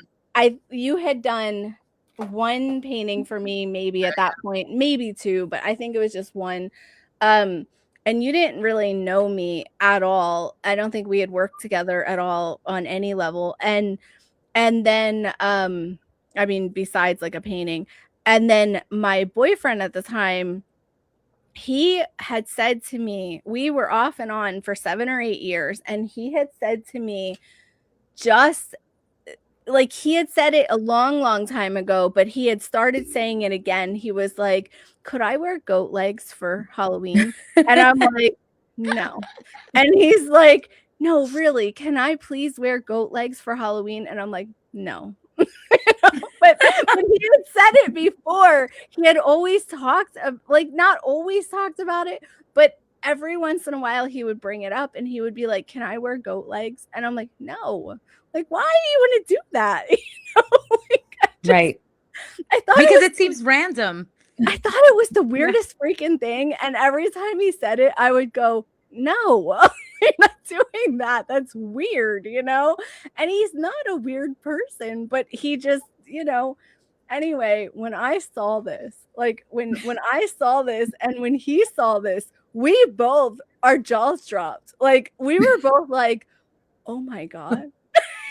you had done one painting for me, maybe at that point, maybe two, but I think it was just one. And you didn't really know me at all. I don't think we had worked together at all on any level. And then, I mean, besides like a painting. And then my boyfriend at the time, he had said to me, we were off and on for 7 or 8 years, and he had said to me, just like he had said it a long time ago, but he had started saying it again. He was like, could I wear goat legs for Halloween? And I'm like, no. And he's like, no, really, can I please wear goat legs for Halloween? And I'm like, no. But he had said it before. He had always talked, like not always talked about it, but every once in a while he would bring it up and he would be like, can I wear goat legs? And I'm like, no. Like, why do you want to do that? Like, Right. I thought because it seems random. I thought it was the weirdest freaking thing. And every time he said it, I would go, no, you're not doing that. That's weird, And he's not a weird person, but he just, anyway, when I saw this, like when I saw this and when he saw this, we both, our jaws dropped. Like we were both like, oh my God.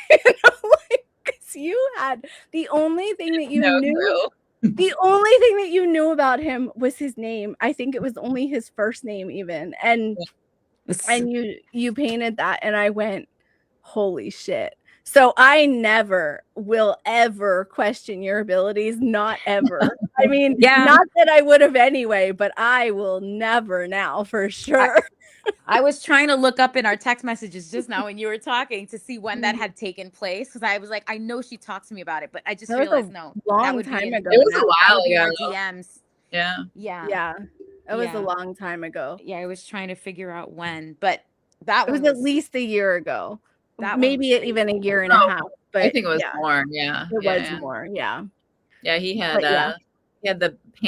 Because you had the only thing that you knew. The only thing that you knew about him was his name. I think it was only his first name even. And you painted that and I went, holy shit. So I never will ever question your abilities. Not ever. I mean, not that I would have anyway, but I will never now for sure. I was trying to look up in our text messages just now when you were talking to see when that had taken place. Because I was like, I know she talked to me about it, but I just realized no. Long time ago. It was a while ago. DMs. Yeah. It was a long time ago. Yeah, I was trying to figure out when, but that was at least a year ago. That maybe even a year and a half. But I think it was more. Yeah, it was more. Yeah. Yeah, he had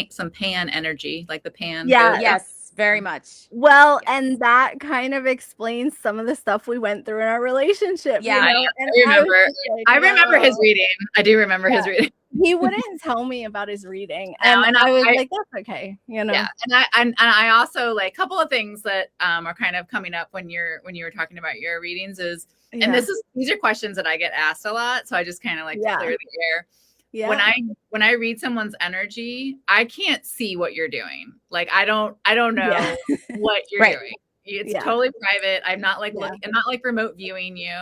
some pan energy, like the pan. Yeah. Yes, very much. Well, and that kind of explains some of the stuff we went through in our relationship. Yeah, I remember his reading. I do remember his reading. He wouldn't tell me about his reading, and I was like, "That's okay," Yeah, and I also like a couple of things that are kind of coming up when you were talking about your readings is, and these are questions that I get asked a lot, so I just kind of like to clear the air. Yeah. When I read someone's energy, I can't see what you're doing. Like I don't know what you're doing. It's totally private. I'm not like I'm not like remote viewing you.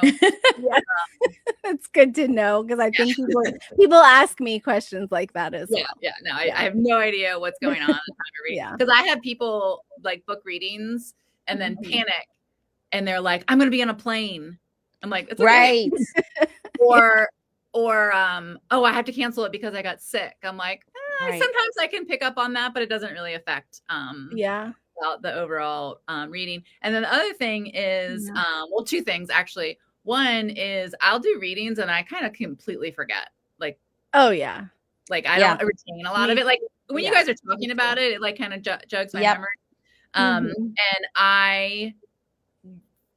It's good to know because I think people ask me questions like that as well. Yeah. No, I have no idea what's going on at the time of reading. Because I have people like book readings and then panic and they're like, I'm gonna be on a plane. I'm like, it's okay. Right. Or I have to cancel it because I got sick. I'm like, sometimes I can pick up on that, but it doesn't really affect the overall reading. And then the other thing is, two things actually. One is I'll do readings and I kind of completely forget. Like, like I don't retain a lot of it. Like when you guys are talking about it, it like kind of jogs my memory. And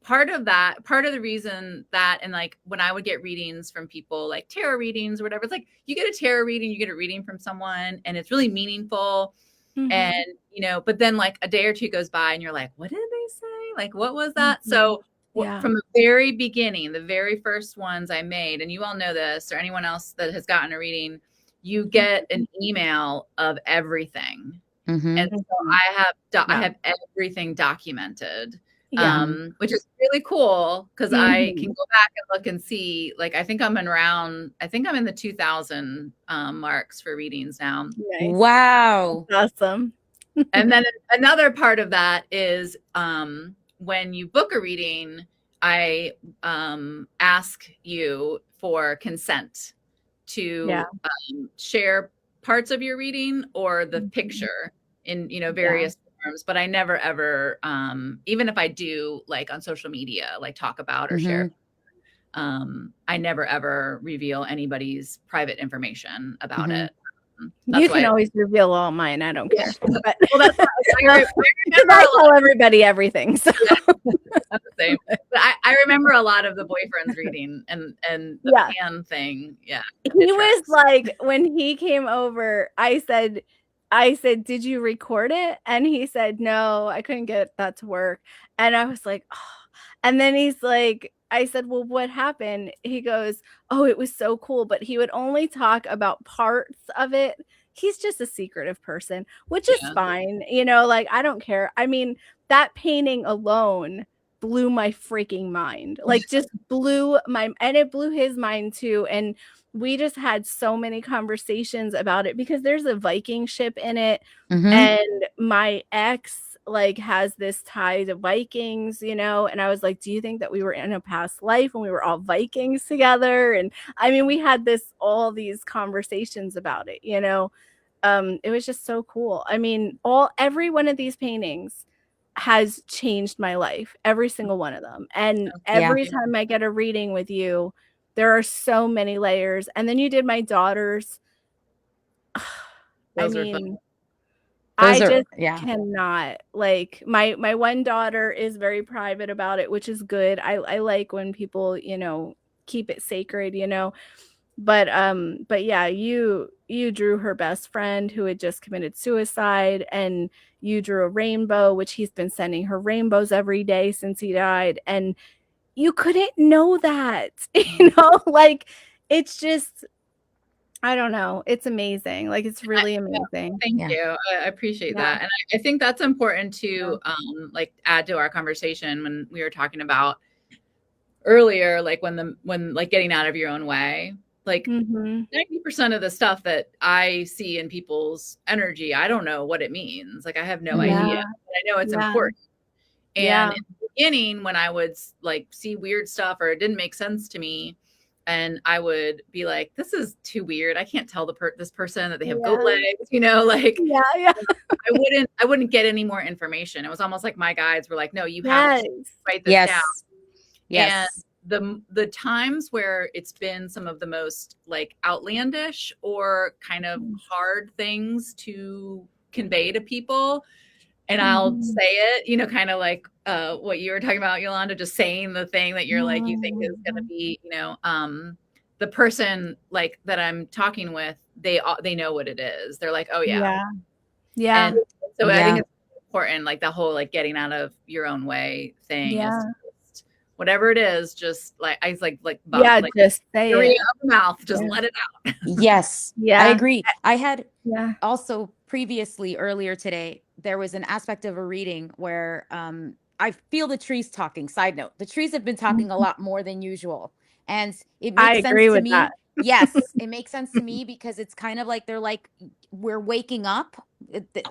part of the reason that, and like when I would get readings from people like tarot readings or whatever, it's like you get a tarot reading, you get a reading from someone and it's really meaningful. And, but then like a day or two goes by and you're like, what did they say? Like, what was that? So from the very beginning, the very first ones I made, and you all know this, or anyone else that has gotten a reading, you get an email of everything. And so I have everything documented. Which is really cool because I can go back and look and see, like, I think I'm in the 2000 marks for readings now. Nice. Wow. That's awesome. And then another part of that is when you book a reading, I ask you for consent to share parts of your reading or the picture in, various forms, but I never ever, even if I do like on social media, like talk about or share, I never ever reveal anybody's private information about it. You can always reveal all mine. I don't care. But, that's I tell everybody everything. So. That's the same. But I remember a lot of the boyfriend's reading and the pan thing. Yeah. He was like, when he came over, I said, did you record it? And he said, no, I couldn't get that to work. And I was like, oh. And then he's like, I said, well, what happened? He goes, oh, it was so cool. But he would only talk about parts of it. He's just a secretive person, which is fine. Like, I don't care. I mean, that painting alone blew my freaking mind. Like just and it blew his mind too. And we just had so many conversations about it because there's a Viking ship in it. Mhm. And my ex like has this tie to Vikings, you know, and I was like, do you think that we were in a past life when we were all Vikings together? And I mean, we had all these conversations about it, you know. It was just so cool. I mean, every one of these paintings has changed my life, every single one of them. And every time I get a reading with you, there are so many layers. And then you did my daughter's. I mean, I just cannot, like, my one daughter is very private about it, which is good. I like when people, you know, keep it sacred, you know. But yeah, you drew her best friend who had just committed suicide, and you drew a rainbow, which he's been sending her rainbows every day since he died. And you couldn't know that, you know, like, it's just, I don't know. It's amazing. Like, it's really amazing. Thank you. I appreciate that. And I think that's important to like add to our conversation when we were talking about earlier, like when like getting out of your own way. Like 90% of the stuff that I see in people's energy, I don't know what it means. Like I have no idea. But I know it's important. And in the beginning, when I would like see weird stuff or it didn't make sense to me, and I would be like, this is too weird. I can't tell this person that they have goat legs, you know, like I wouldn't get any more information. It was almost like my guides were like, no, you have to write this down. Yes. And the times where it's been some of the most like outlandish or kind of hard things to convey to people, and I'll say it, you know, kind of like what you were talking about, Yolanda, just saying the thing that you're like, you think is going to be, you know, the person like that I'm talking with, they know what it is. They're like, oh yeah. And so I think it's important, like the whole like getting out of your own way thing is just, whatever it is, just like I was like just say it out the mouth, just let it out. Yes. I agree. I had also previously earlier today, there was an aspect of a reading where I feel the trees talking. Side note, the trees have been talking a lot more than usual. And it makes sense to me. Yes, it makes sense to me because it's kind of like they're like, we're waking up.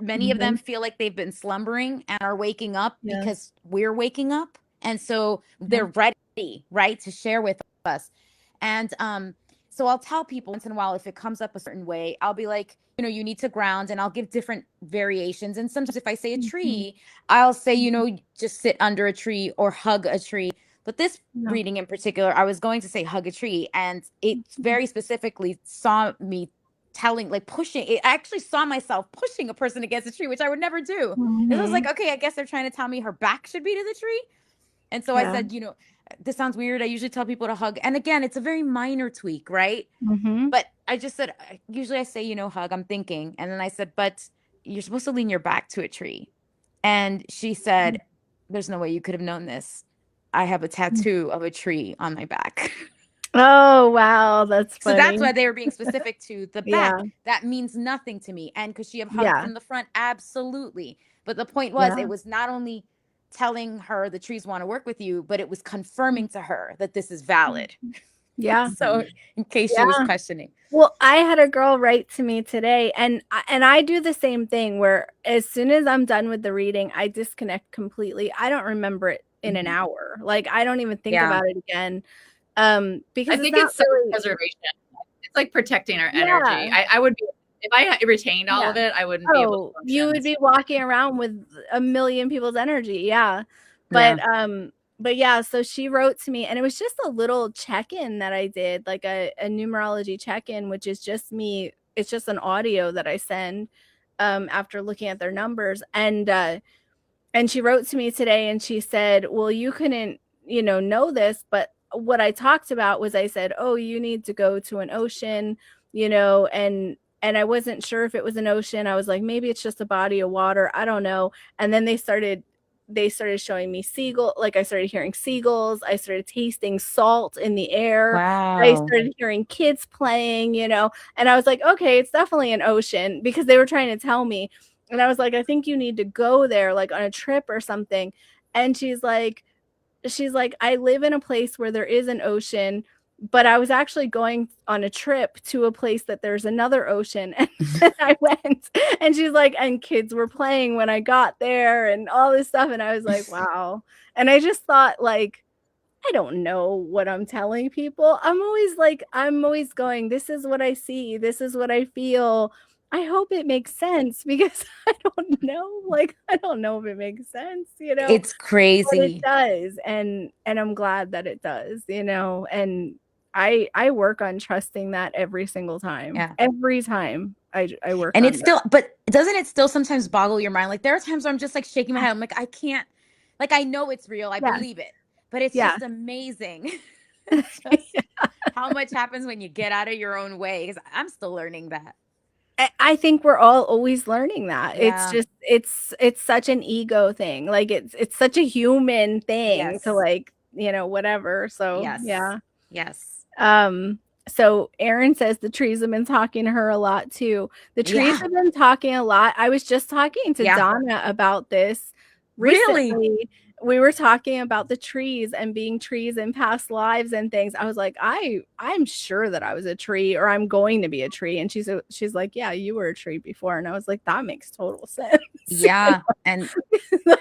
Many of them feel like they've been slumbering and are waking up because we're waking up. And so they're ready, right, to share with us. And so I'll tell people once in a while, if it comes up a certain way, I'll be like, you know, you need to ground, and I'll give different variations. And sometimes if I say a tree, I'll say, you know, just sit under a tree or hug a tree. But this reading in particular, I was going to say hug a tree, and it very specifically saw me pushing. I actually saw myself pushing a person against a tree, which I would never do. And I was like, okay, I guess they're trying to tell me her back should be to the tree. And so I said, you know, this sounds weird. I usually tell people to hug. And again, it's a very minor tweak, right? But I just said, usually I say, you know, hug, I'm thinking. And then I said, but you're supposed to lean your back to a tree. And she said, there's no way you could have known this. I have a tattoo of a tree on my back. Oh, wow. That's funny. So that's why they were being specific to the back. That means nothing to me. And could she have hugged from the front? Absolutely. But the point was, it was not only telling her the trees want to work with you, but it was confirming to her that this is valid. So in case she was questioning. Well, I had a girl write to me today, and I do the same thing where as soon as I'm done with the reading, I disconnect completely. I don't remember it in an hour. Like I don't even think about it again. Because I think it's self-preservation. It's like protecting our energy. I would be, if I retained all of it, I wouldn't be able to function. You would be walking around with a million people's energy. But yeah, so she wrote to me, and it was just a little check-in that I did, like a numerology check-in, which is just me. It's just an audio that I send after looking at their numbers. And she wrote to me today, and she said, well, you couldn't, you know this, but what I talked about was I said, oh, you need to go to an ocean, you know, and I wasn't sure if it was an ocean. I was like, maybe it's just a body of water. I don't know. And then they started showing me like I started hearing seagulls. I started tasting salt in the air. Wow. I started hearing kids playing, you know, and I was like, okay, it's definitely an ocean, because they were trying to tell me. And I was like, I think you need to go there, like on a trip or something. And she's like, she's like, I live in a place where there is an ocean, but I was actually going on a trip to a place that there's another ocean. And I went, and she's like, and kids were playing when I got there and all this stuff. And I was like, wow. And I just thought, like, I don't know what I'm telling people. I'm always going, this is what I see. This is what I feel. I hope it makes sense, because I don't know. Like, I don't know if it makes sense, It's but crazy. it does. And I'm glad that it does, and I work on trusting that every single time. Yeah. Every time I work And on it's that. still, but doesn't it still sometimes boggle your mind? Like, there are times where I'm just like shaking my head. I'm like, I can't, like, I know it's real. I Yeah. believe it, but it's Yeah. just amazing. Just how much happens when you get out of your own way. Because I'm still learning that. I think we're all always learning that. It's Yeah. just it's such an ego thing. Like, it's such a human thing to, Yes. like, whatever. So Yes. yeah. Yes. So Erin says the trees have been talking to her a lot too. The trees Yeah. have been talking a lot. I was just talking to Yeah. Donna about this Really? recently. We were talking about the trees and being trees in past lives and things. I was like, I'm sure that I was a tree, or I'm going to be a tree. And she's like, yeah, you were a tree before. And I was like, that makes total sense. Yeah. And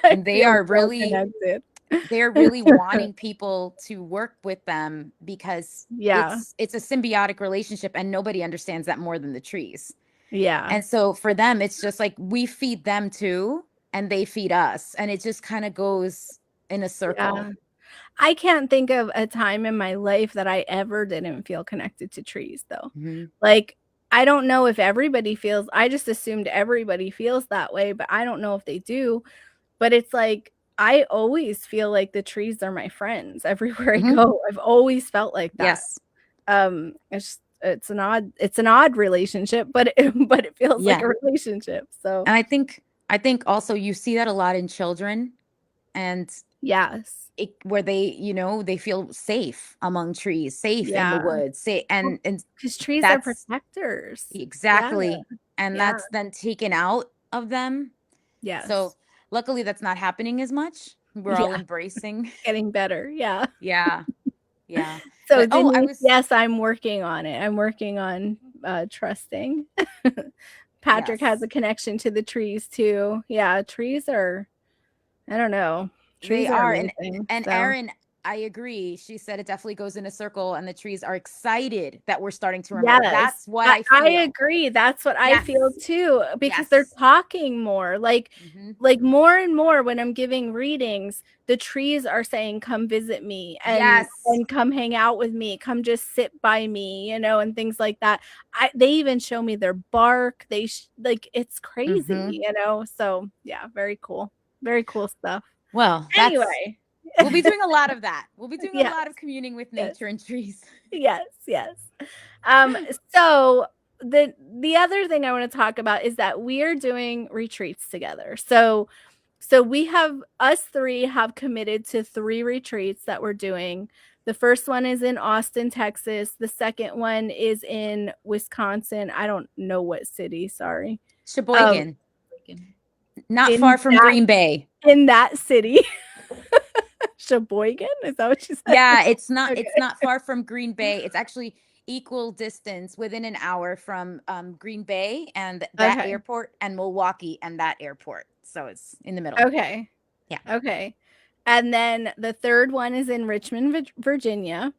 they feel are so really, connected. they're really wanting people to work with them, because Yeah. it's a symbiotic relationship, and nobody understands that more than the trees. Yeah. And so for them, it's just like we feed them too, and they feed us, and it just kind of goes in a circle. Yeah. I can't think of a time in my life that I ever didn't feel connected to trees, though. Mhm. Like, I don't know if everybody feels, I just assumed everybody feels that way, but I don't know if they do. But it's like, I always feel like the trees are my friends everywhere I Mhm. go. I've always felt like that. Yes. It's an odd relationship, but it feels like Yeah. a relationship. So And I think also you see that a lot in children, and yes. where they feel safe among trees, safe in the Yeah. woods, and Because trees are that's protectors. exactly, and Yeah. that's then taken out of them. Yes. So luckily that's not happening as much. We're all Yeah. embracing. Getting better. Yeah. Yeah. Yeah. So But I Denise, was yes, I'm working on it. I'm working on trusting. Patrick has yes. a connection to the trees too. Yeah, trees are, I don't know. They Trees are are, amazing. and So Erin, I agree. She said it definitely goes in a circle, and the trees are excited that we're starting to remember. yes, That's what I I feel. agree. That's what I Yes. feel too, because they're Yes. talking more. Hmm. Like more and more when I'm giving readings, the trees are saying, come visit me, and Yes. come hang out with me, come just sit by me, and things like that. They even show me their bark. Like, it's Hmm. crazy, so yeah, very cool. Very cool stuff. Well, Anyway. we'll be doing a lot of that. We'll be doing a Yes, lot of communing with yes, nature and trees. yes, yes. So the other thing I want to talk about is that we are doing retreats together. So we have, us three have committed to 3 retreats that we're doing. The first one is in Austin, Texas. The second one is in Wisconsin. I don't know what city, sorry. Sheboygan, not In far from Green Bay. in that city. Sheboygan? Is that what you said? Yeah, it's not Okay. it's not far from Green Bay. It's actually equal distance, within an hour from Green Bay and that Okay. airport, and Milwaukee and that airport. So it's in the middle. Okay. Yeah. Okay. And then the third one is in Richmond, Virginia.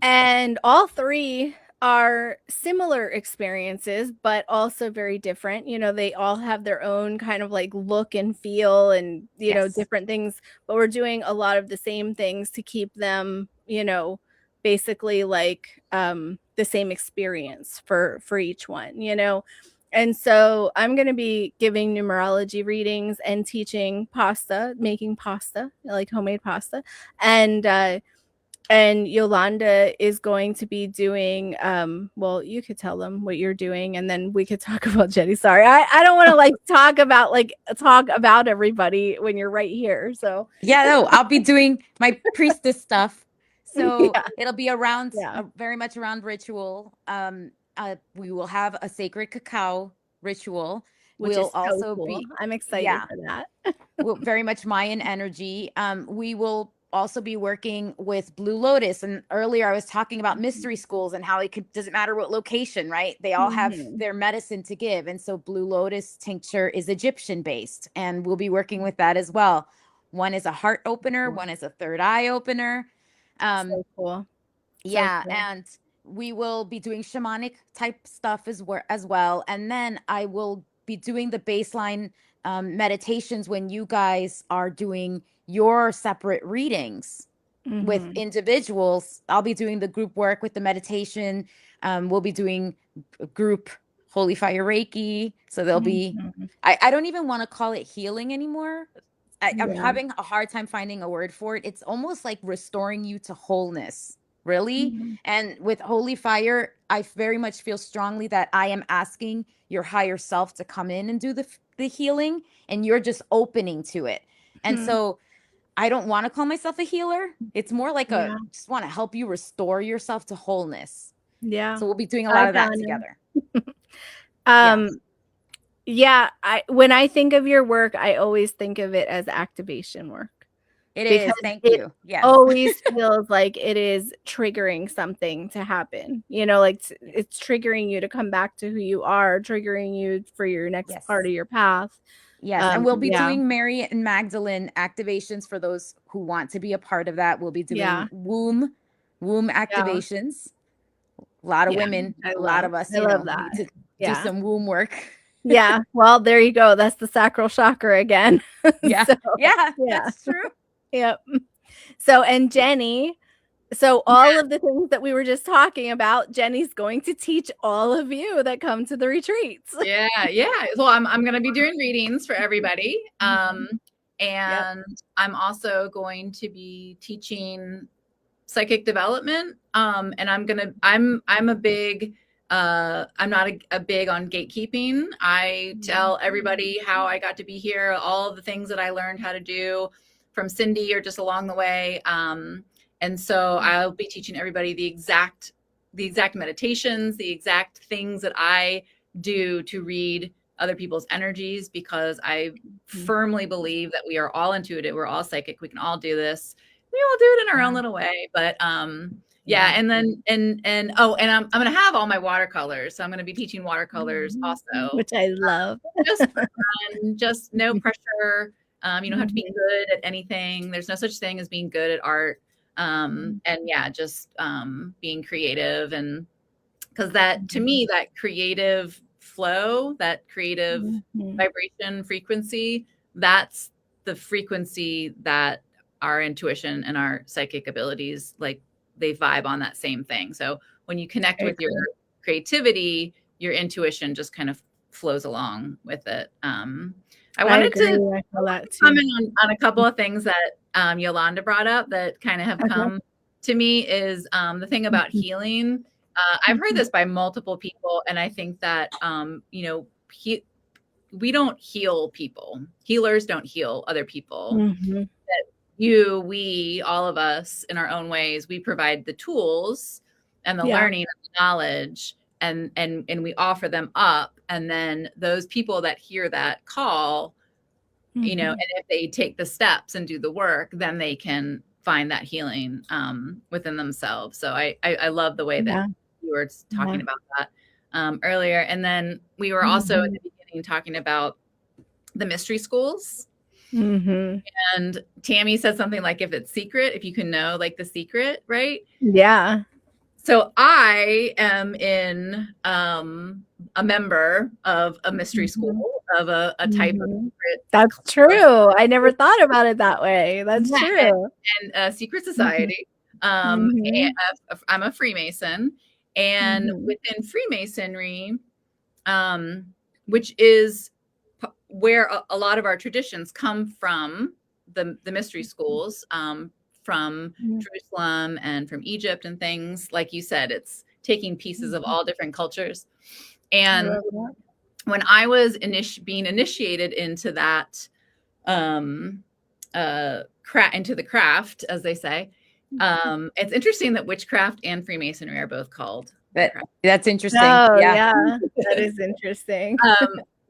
And all 3 are similar experiences, but also very different. They all have their own kind of like look and feel and, Yes. different things, but we're doing a lot of the same things to keep them, basically like the same experience for each one, And so I'm going to be giving numerology readings and teaching making pasta, like homemade pasta. And Yolanda is going to be doing, well, you could tell them what you're doing, and then we could talk about Jenny. Sorry, I don't want to talk about everybody when you're right here. So Yeah, no, I'll be doing my priestess stuff. So yeah, it'll be around, yeah. very much around ritual. We will have a sacred cacao ritual. Which We'll is so also cool. be, I'm excited yeah, for that. very much Mayan energy. We will also be working with Blue Lotus. And earlier I was talking about mystery schools and how doesn't matter what location, right? They all have their medicine to give. And so Blue Lotus tincture is Egyptian based, and we'll be working with that as well. One is a heart opener, one is a third eye opener. So cool. Yeah. So cool. And we will be doing shamanic type stuff as well. And then I will be doing the baseline meditations when you guys are doing your separate readings with individuals. I'll be doing the group work with the meditation. We'll be doing group Holy Fire Reiki. So there'll be, I don't even want to call it healing anymore. I'm having a hard time finding a word for it. It's almost like restoring you to wholeness, really. And with Holy Fire, I very much feel strongly that I am asking your higher self to come in and do the healing, and you're just opening to it. And so I don't want to call myself a healer. It's more like just want to help you restore yourself to wholeness. Yeah. So we'll be doing a lot of that together. When I think of your work, I always think of it as activation work. It is. Thank you. Yes. Always feels like it is triggering something to happen. You know, like it's triggering you to come back to who you are, triggering you for your next part of your path. Yes. And we'll be doing Mary and Magdalene activations for those who want to be a part of that. We'll be doing womb activations. A lot of women, a lot of us, need to do some womb work. Yeah. Well, there you go. That's the sacral chakra again. That's true. Yep. So, and Jenny, all of the things that we were just talking about, Jenny's going to teach all of you that come to the retreats. Yeah. Well, I'm going to be doing readings for everybody. And I'm also going to be teaching psychic development. And I'm a big, I'm not a big on gatekeeping. I tell everybody how I got to be here, all of the things that I learned how to do from Cindy or just along the way. And so I'll be teaching everybody the exact meditations, the exact things that I do to read other people's energies, because I firmly believe that we are all intuitive. We're all psychic. We can all do this. We all do it in our own little way. But and then I'm going to have all my watercolors. So I'm going to be teaching watercolors also, which I love. Just for fun, just no pressure. You don't have to be good at anything. There's no such thing as being good at art. Just being creative, and because that, to me, that creative flow, that creative vibration frequency, that's the frequency that our intuition and our psychic abilities, like, they vibe on that same thing. So when you connect with your creativity, your intuition just kind of flows along with it. I wanted to comment on a couple of things that Yolanda brought up that kind of have come to me, is the thing about healing. I've heard this by multiple people, and I think that, we don't heal people. Healers don't heal other people. That we, all of us in our own ways, we provide the tools and the learning and the knowledge, and we offer them up. And then those people that hear that call, and if they take the steps and do the work, then they can find that healing within themselves. So I love the way that you were talking about that earlier. And then we were also at the beginning talking about the mystery schools. And Tammy said something like, if it's secret, if you can know, like, the secret, right? Yeah. So I am in a member of a mystery school, of a type of secret. That's true. I never thought about it that way. That's true. And a secret society. And I'm a Freemason, and within Freemasonry, which is where a lot of our traditions come from, the mystery schools, from Jerusalem and from Egypt and things. Like you said, it's taking pieces of all different cultures. And when I was being initiated into that, into the craft, as they say, it's interesting that witchcraft and Freemasonry are both called. That's interesting. Oh, yeah. That is interesting.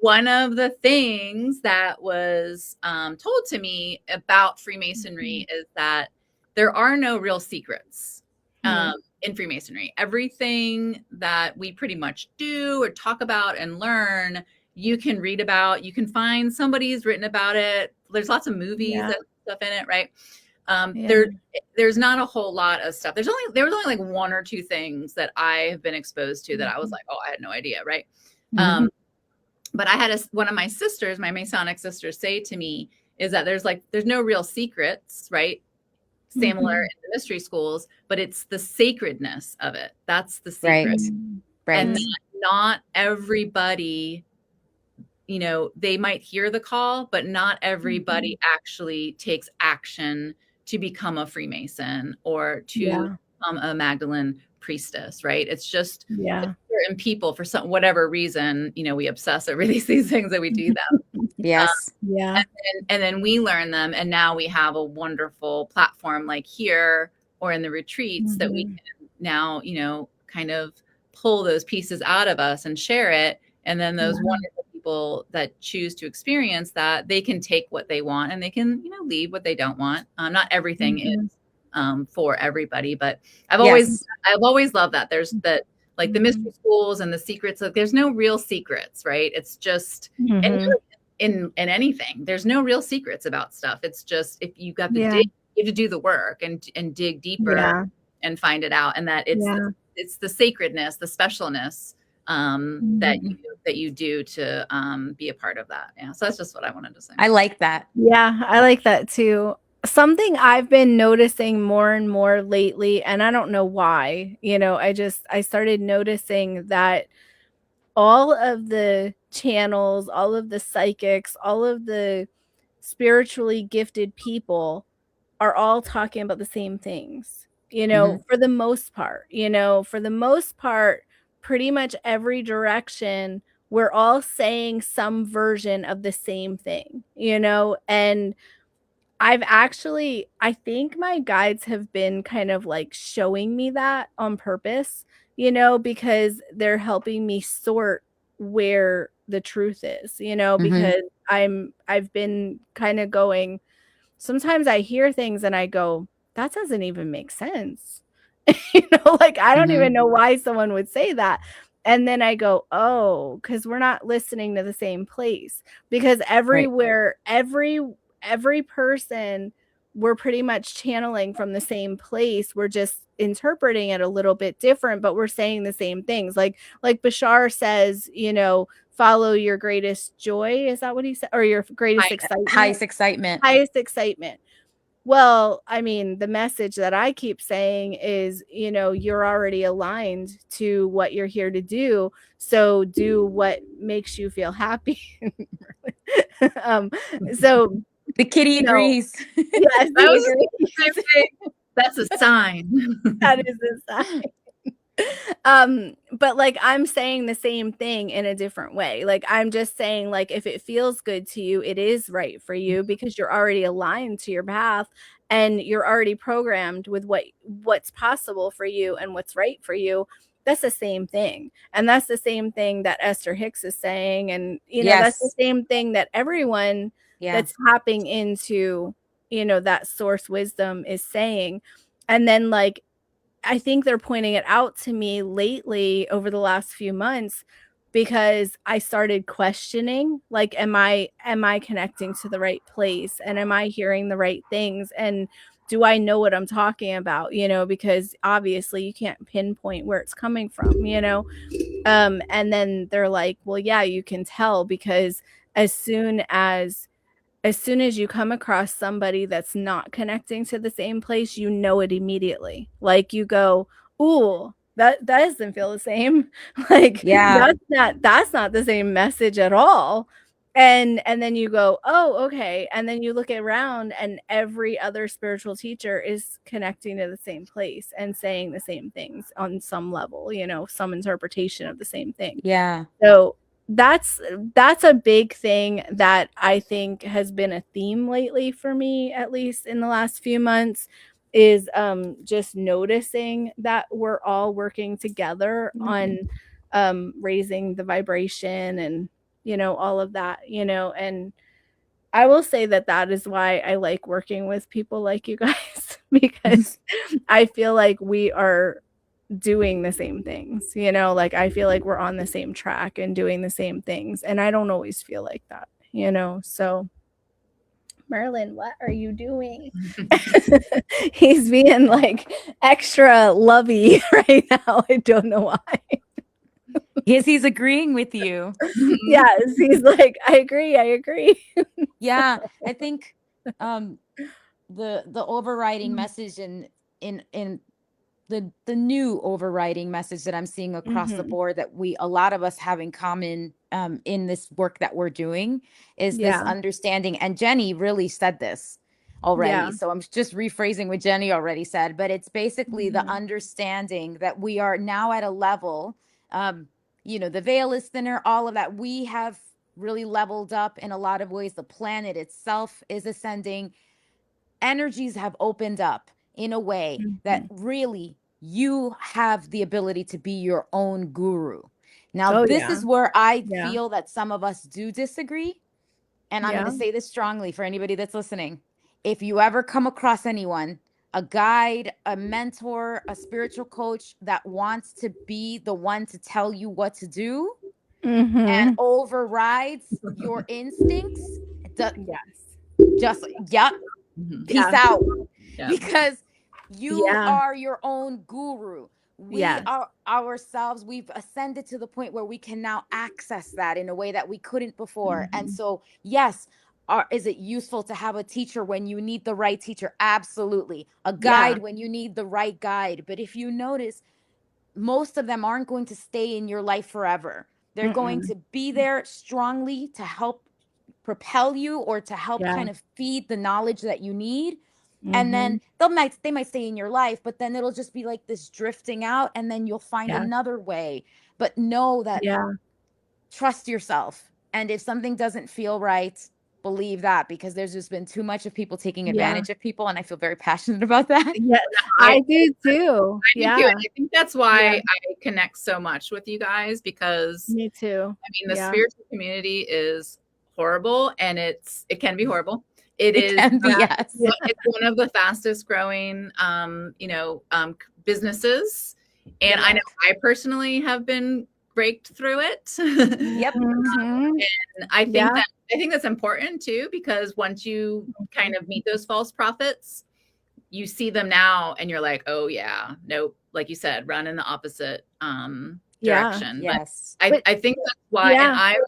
one of the things that was told to me about Freemasonry is that there are no real secrets in Freemasonry. Everything that we pretty much do or talk about and learn, you can read about, you can find somebody's written about it. There's lots of movies and stuff in it, right? There's not a whole lot of stuff. There was only like one or two things that I have been exposed to that I was like, oh, I had no idea, right? But I had one of my sisters, my Masonic sisters, say to me is that there's no real secrets, right? Similar in the mystery schools, but it's the sacredness of it. That's the secret. Right. And not everybody, they might hear the call, but not everybody actually takes action to become a Freemason or to become a Magdalene priestess, right? It's just certain people for whatever reason, we obsess over these things that we do them. Yes. And then we learn them. And now we have a wonderful platform like here or in the retreats that we can now, kind of pull those pieces out of us and share it. And then those wonderful people that choose to experience that, they can take what they want and they can, leave what they don't want. Not everything is for everybody, but I've always loved that. There's that, like the mystery schools and the secrets, like there's no real secrets, right? It's just, and in anything, there's no real secrets about stuff. It's just, if you got to dig, you have to do the work and dig deeper and find it out. And that it's the sacredness, the specialness that you do to be a part of that. Yeah. So that's just what I wanted to say. I like that. Yeah, I like that too. Something I've been noticing more and more lately, and I don't know why, I started noticing that all of the channels, all of the psychics, all of the spiritually gifted people are all talking about the same things, for the most part, pretty much every direction, we're all saying some version of the same thing, and I think my guides have been kind of like showing me that on purpose, because they're helping me sort where the truth is, because I've been kind of going, sometimes I hear things and I go, that doesn't even make sense. Like I don't even know why someone would say that. And then I go, oh, because we're not listening to the same place, because everywhere, every person, we're pretty much channeling from the same place. We're just interpreting it a little bit different, but we're saying the same things. Like Bashar says, follow your greatest joy. Is that what he said? Or your greatest excitement? Highest excitement. Highest excitement. Well, I mean, the message that I keep saying is, you're already aligned to what you're here to do. So do what makes you feel happy. So the kitty agrees. Yes, that's a sign. That is a sign. But like I'm saying the same thing in a different way. Like I'm just saying, like, if it feels good to you, it is right for you, because you're already aligned to your path and you're already programmed with what's possible for you and what's right for you. That's the same thing. And that's the same thing that Esther Hicks is saying. And, that's the same thing that everyone that's tapping into, that source wisdom is saying. And then like, I think they're pointing it out to me lately over the last few months, because I started questioning, like, am I connecting to the right place? And am I hearing the right things? And do I know what I'm talking about? Because obviously you can't pinpoint where it's coming from, and then they're like, well, yeah, you can tell, because as soon as you come across somebody that's not connecting to the same place, you know it immediately. Like you go, ooh, that doesn't feel the same. Like, that's not the same message at all. And then you go, oh, okay. And then you look around and every other spiritual teacher is connecting to the same place and saying the same things on some level, some interpretation of the same thing. Yeah. So that's a big thing that I think has been a theme lately for me, at least in the last few months, is just noticing that we're all working together on raising the vibration and all of that, and I will say that is why I like working with people like you guys, because I feel like we are doing the same things, like I feel like we're on the same track and doing the same things. And I don't always feel like that, so Merlin, what are you doing? He's being like extra lovey right now. I don't know why. Yes, he's agreeing with you. Yes, he's like, I agree. Yeah, I think the overriding message in the new overriding message that I'm seeing across the board that a lot of us have in common in this work that we're doing is this understanding. And Jenny really said this already. So I'm just rephrasing what Jenny already said, but it's basically the understanding that we are now at a level, the veil is thinner, all of that. We have really leveled up in a lot of ways. The planet itself is ascending. Energies have opened up in a way that really you have the ability to be your own guru. Now, this is where I feel that some of us do disagree. And I'm going to say this strongly for anybody that's listening. If you ever come across anyone, a guide, a mentor, a spiritual coach that wants to be the one to tell you what to do and overrides your instincts, just, peace out. Because you are your own guru. We are ourselves. We've ascended to the point where we can now access that in a way that we couldn't before. And so, yes, is it useful to have a teacher when you need the right teacher? Absolutely. A guide when you need the right guide. But if you notice, most of them aren't going to stay in your life forever. They're going to be there strongly to help propel you or to help kind of feed the knowledge that you need. And then they might stay in your life, but then it'll just be like this drifting out, and then you'll find another way. But know that trust yourself. And if something doesn't feel right, believe that, because there's just been too much of people taking advantage of people, and I feel very passionate about that. Yeah, I do too. I do too. And I think that's why I connect so much with you guys, because me too. I mean, the spiritual community is horrible, and it can be horrible. It can be, yes. It's one of the fastest growing, businesses. And I know I personally have been raked through it. Yep. And I think that's important too, because once you kind of meet those false prophets, you see them now and you're like, oh yeah, nope. Like you said, run in the opposite direction. Yes. But I think that's why, and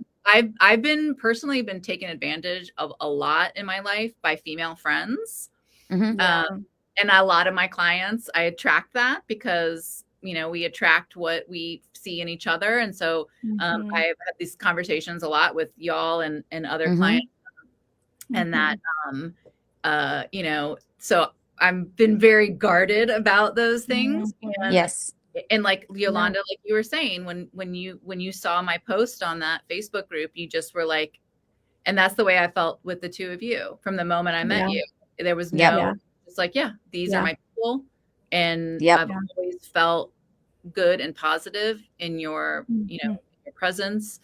I've personally been taken advantage of a lot in my life by female friends. And a lot of my clients, I attract that because, we attract what we see in each other. And so I've had these conversations a lot with y'all and other clients. And that, so I've been very guarded about those things. And like Yolanda, like you were saying, when you saw my post on that Facebook group, you just were like, and that's the way I felt with the two of you from the moment I met you. There was it's like, these are my people. And I've always felt good and positive in your, your presence.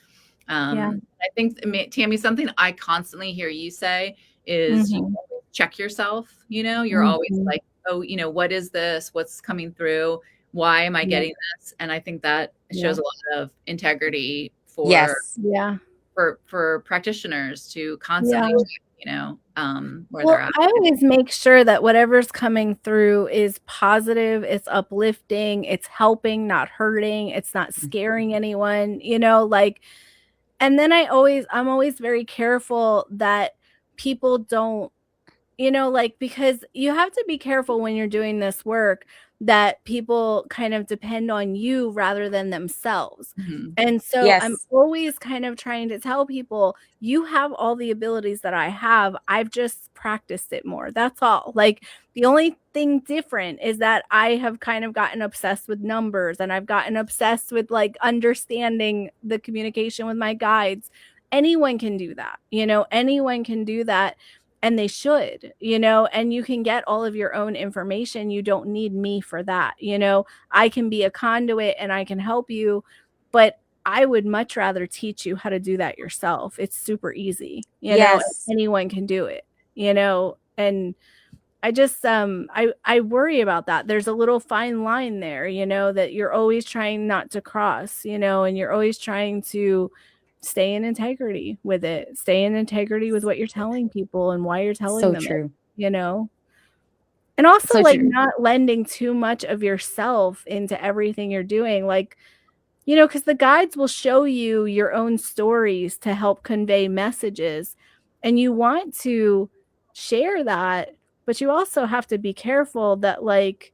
I think, Tammy, something I constantly hear you say is you always check yourself, you're always like, oh, what is this? What's coming through? Why am I getting this? And I think that shows a lot of integrity for practitioners to constantly, where they're at. I always make sure that whatever's coming through is positive, it's uplifting, it's helping, not hurting, it's not scaring anyone, and then I'm always very careful that people don't, because you have to be careful when you're doing this work that people kind of depend on you rather than themselves. And so I'm always kind of trying to tell people, you have all the abilities that I have. I've just practiced it more. That's all. Like, the only thing different is that I have kind of gotten obsessed with numbers, and I've gotten obsessed with like understanding the communication with my guides. Anyone can do that. Anyone can do that. And they should, and you can get all of your own information. You don't need me for that. I can be a conduit and I can help you, but I would much rather teach you how to do that yourself. It's super easy, you know, Yes. anyone can do it, you know, and I just, I worry about that. There's a little fine line there, you know, that you're always trying not to cross, you know, and you're always trying to stay in integrity with it, stay in integrity with what you're telling people and why you're telling So them true. it, you know, and also So like true. not lending too much of yourself into everything you're doing. Like, you know, because the guides will show you your own stories to help convey messages, and you want to share that, but you also have to be careful that like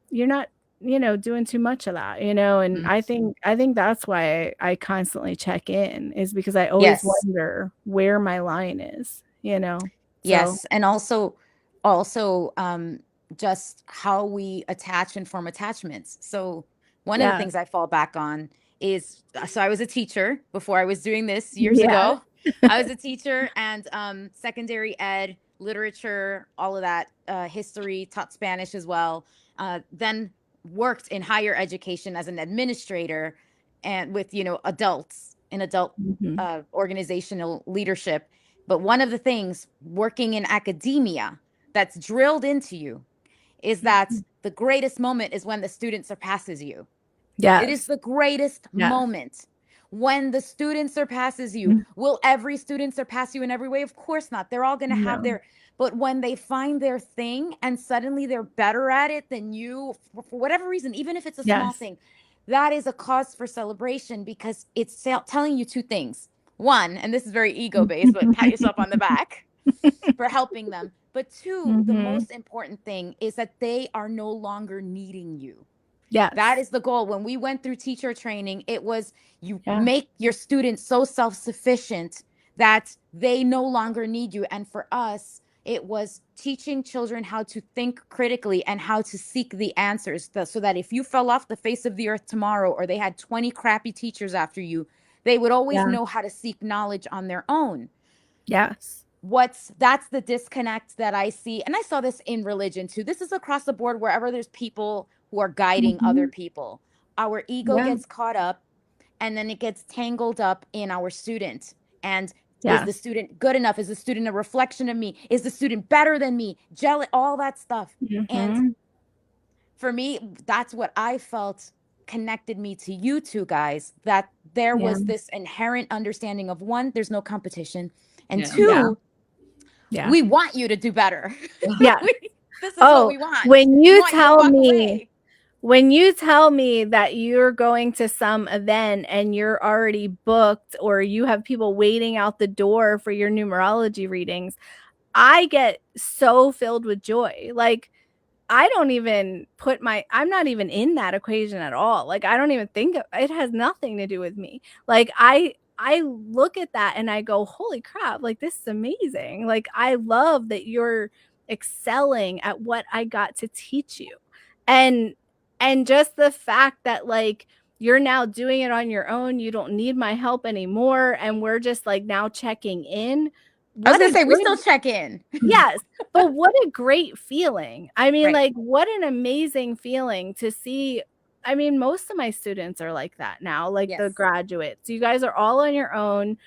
you're not, you know, doing too much of that, you know. And I think that's why I constantly check in, is because I always Yes. wonder where my line is, you know. Yes. And also just how we attach and form attachments. So one of the Yeah. things I fall back on is, so I was a teacher before I was doing this years Yeah. ago. I was a teacher and secondary ed, literature, all of that, history, taught Spanish as well. Then worked in higher education as an administrator and with, you know, adults in adult organizational leadership. But one of the things working in academia that's drilled into you is that the greatest moment is when the student surpasses you. Yes. It is the greatest moment when the student surpasses you. Will every student surpass you in every way? Of course not. They're all going to have their, but when they find their thing and suddenly they're better at it than you, for whatever reason, even if it's a small thing, that is a cause for celebration, because it's telling you two things. One, and this is very ego based, but pat yourself on the back for helping them. But two, the most important thing is that they are no longer needing you. Yes. That is the goal. When we went through teacher training, it was you make your students so self-sufficient that they no longer need you. And for us, it was teaching children how to think critically and how to seek the answers, so that if you fell off the face of the earth tomorrow, or they had 20 crappy teachers after you, they would always know how to seek knowledge on their own. Yes. That's the disconnect that I see. And I saw this in religion too. This is across the board, wherever there's people who are guiding other people. Our ego gets caught up, and then it gets tangled up in our student. And is the student good enough? Is the student a reflection of me? Is the student better than me? Jealous, all that stuff. And for me, that's what I felt connected me to you two guys, that there was this inherent understanding of, one, there's no competition, and two, we want you to do better. Yeah. This is what we want. When you tell me, away. when you tell me that you're going to some event and you're already booked, or you have people waiting out the door for your numerology readings, I get so filled with joy. Like, I don't even I'm not even in that equation at all. Like, I don't even think it has nothing to do with me. Like, I look at that and I go, holy crap, like, this is amazing. Like, I love that you're excelling at what I got to teach you. And just the fact that, like, you're now doing it on your own, you don't need my help anymore, and we're just like now checking in. I was gonna say, we still check in. Yes, but what a great feeling. I mean, like, what an amazing feeling to see. I mean, most of my students are like that now, like the graduates. You guys are all on your own.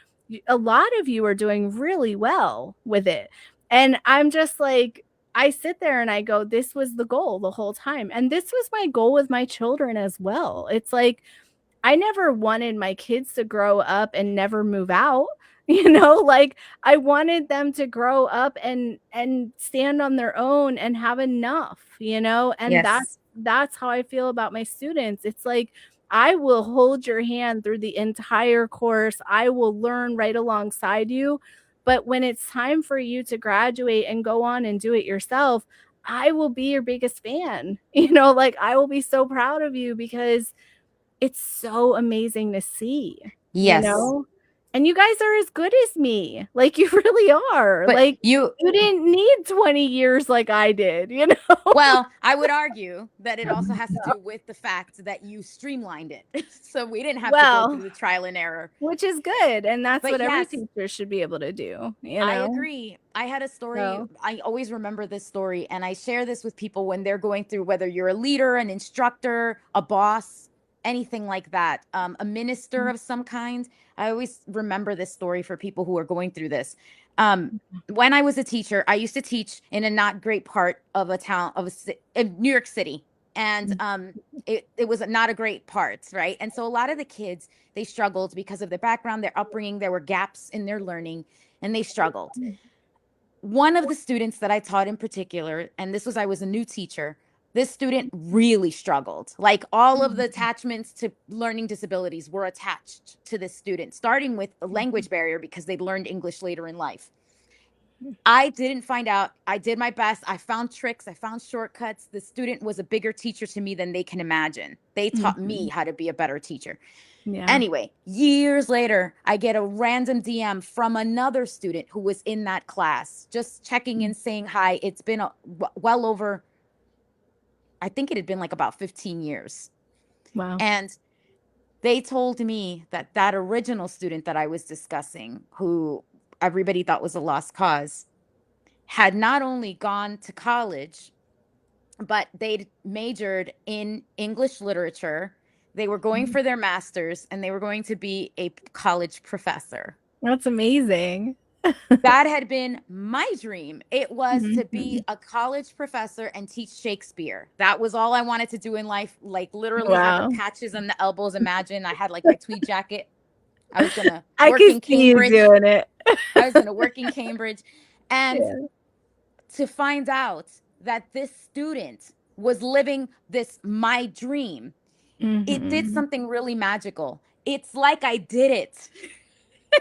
A lot of you are doing really well with it. And I'm just like, I sit there and I go, this was the goal the whole time. And this was my goal with my children as well. It's like, I never wanted my kids to grow up and never move out. You know, like, I wanted them to grow up and stand on their own and have enough, you know, and that's how I feel about my students. It's like, I will hold your hand through the entire course. I will learn right alongside you. But when it's time for you to graduate and go on and do it yourself, I will be your biggest fan. You know, like, I will be so proud of you, because it's so amazing to see. You know? And you guys are as good as me. Like, you really are. But like, you didn't need 20 years like I did, you know? Well, I would argue that it also has to do with the fact that you streamlined it. So we didn't have to go through the trial and error. Which is good. And that's what every teacher should be able to do. You know? I agree. I had a story. I always remember this story. And I share this with people when they're going through, whether you're a leader, an instructor, a boss, anything like that. A minister of some kind. I always remember this story for people who are going through this. When I was a teacher, I used to teach in a not great part of a town in New York City. And it was not a great part, right? And so a lot of the kids, they struggled because of their background, their upbringing. There were gaps in their learning, and they struggled. One of the students that I taught in particular, and I was a new teacher, this student really struggled. Like, all of the attachments to learning disabilities were attached to this student, starting with a language barrier because they'd learned English later in life. I didn't find out. I did my best. I found tricks. I found shortcuts. The student was a bigger teacher to me than they can imagine. They taught me how to be a better teacher. Yeah. Anyway, years later, I get a random DM from another student who was in that class, just checking in, saying hi. It's been well over, I think it had been like about 15 years. Wow. And they told me that original student that I was discussing, who everybody thought was a lost cause, had not only gone to college, but they'd majored in English literature. They were going for their master's, and they were going to be a college professor. That's amazing. That had been my dream. It was to be a college professor and teach Shakespeare. That was all I wanted to do in life. Like, literally have the patches on the elbows. Imagine I had like my tweed jacket. I was gonna work in Cambridge. Doing it. I was gonna work in Cambridge. And to find out that this student was living my dream, it did something really magical. It's like I did it.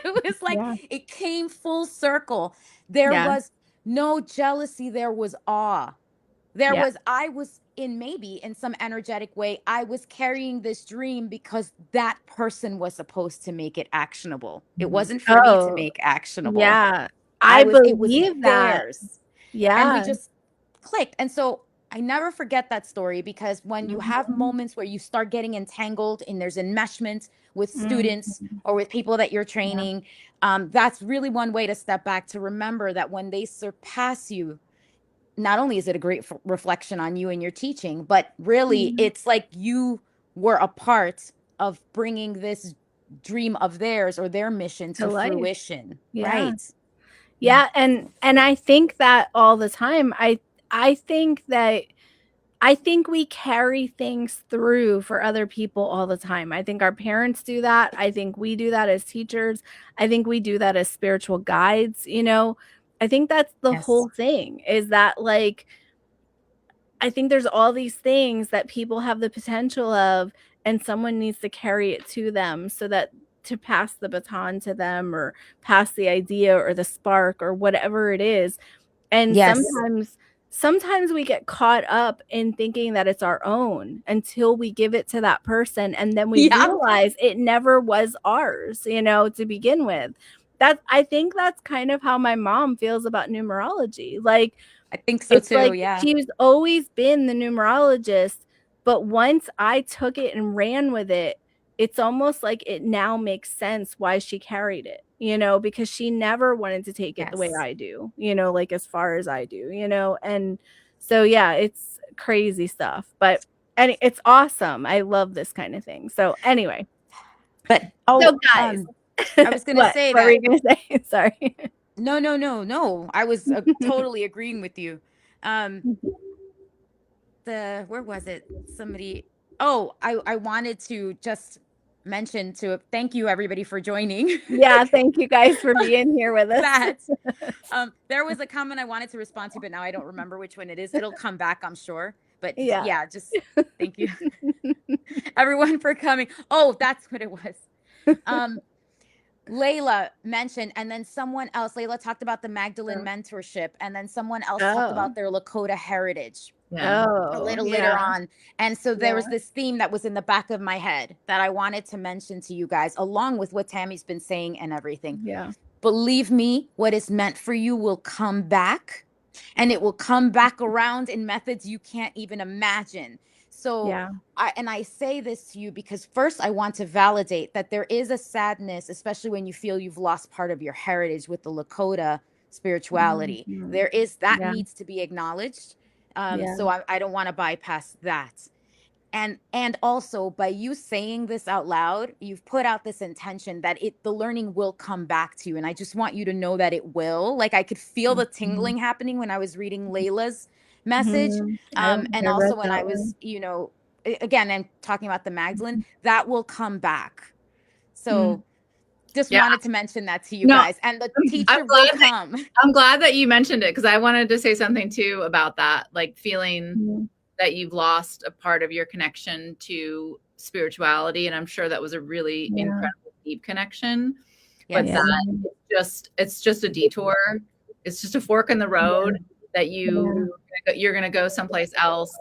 It was like it came full circle. There was no jealousy. There was awe. I was in some energetic way, I was carrying this dream because that person was supposed to make it actionable. It wasn't for me to make actionable. Yeah. I believe that. Theirs. Yeah. And we just clicked. And so I never forget that story, because when you have moments where you start getting entangled and there's enmeshment with students or with people that you're training, that's really one way to step back, to remember that when they surpass you, not only is it a great reflection on you and your teaching, but really it's like you were a part of bringing this dream of theirs or their mission to fruition. Right. Yeah. And I think that all the time. I think we carry things through for other people all the time. I think our parents do that. I think we do that as teachers. I think we do that as spiritual guides. I think that's the whole thing, is that, like, I think there's all these things that people have the potential of, and someone needs to carry it to them, so that to pass the baton to them, or pass the idea or the spark or whatever it is. And sometimes we get caught up in thinking that it's our own until we give it to that person, and then we realize it never was ours, to begin with. I think that's kind of how my mom feels about numerology. Like, I think so too. Like, she's always been the numerologist, but once I took it and ran with it, it's almost like it now makes sense why she carried it, because she never wanted to take it the way I do, like as far as I do, and so, it's crazy stuff, and it's awesome. I love this kind of thing. So anyway, but so guys, I was going to say what were you going to say? Sorry. No. I was totally agreeing with you. Where was it? Somebody. Oh, I wanted to just mention thank you everybody for joining. Yeah, thank you guys for being here with us. There was a comment I wanted to respond to, but now I don't remember which one it is. It'll come back, I'm sure. But just thank you everyone for coming. Oh, that's what it was. Layla mentioned, and then someone else, Layla talked about the Magdalene mentorship, and then someone else talked about their Lakota heritage a little later on. And so there was this theme that was in the back of my head that I wanted to mention to you guys, along with what Tammy's been saying and everything. Yeah. Believe me, what is meant for you will come back, and it will come back around in methods you can't even imagine. So I say this to you because first I want to validate that there is a sadness, especially when you feel you've lost part of your heritage with the Lakota spirituality. There is that needs to be acknowledged. So I don't want to bypass that. And also by you saying this out loud, you've put out this intention that the learning will come back to you. And I just want you to know that it will. Like, I could feel the tingling happening when I was reading Layla's message. And also when I was, again, and talking about the Magdalene, that will come back. So just wanted to mention that to you guys. And the teacher will come. I'm glad that you mentioned it, because I wanted to say something too about that, like feeling that you've lost a part of your connection to spirituality. And I'm sure that was a really incredible deep connection. But it's just a detour. It's just a fork in the road that you're going to go someplace else.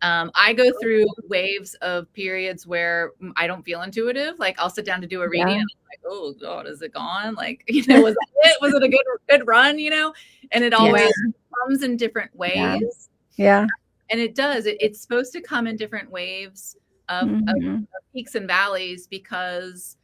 I go through waves of periods where I don't feel intuitive. Like, I'll sit down to do a reading and I'm like, oh God, is it gone? Like, was that it? Was it a good run? And it always comes in different ways. Yeah. And it does. It's supposed to come in different waves of peaks and valleys, because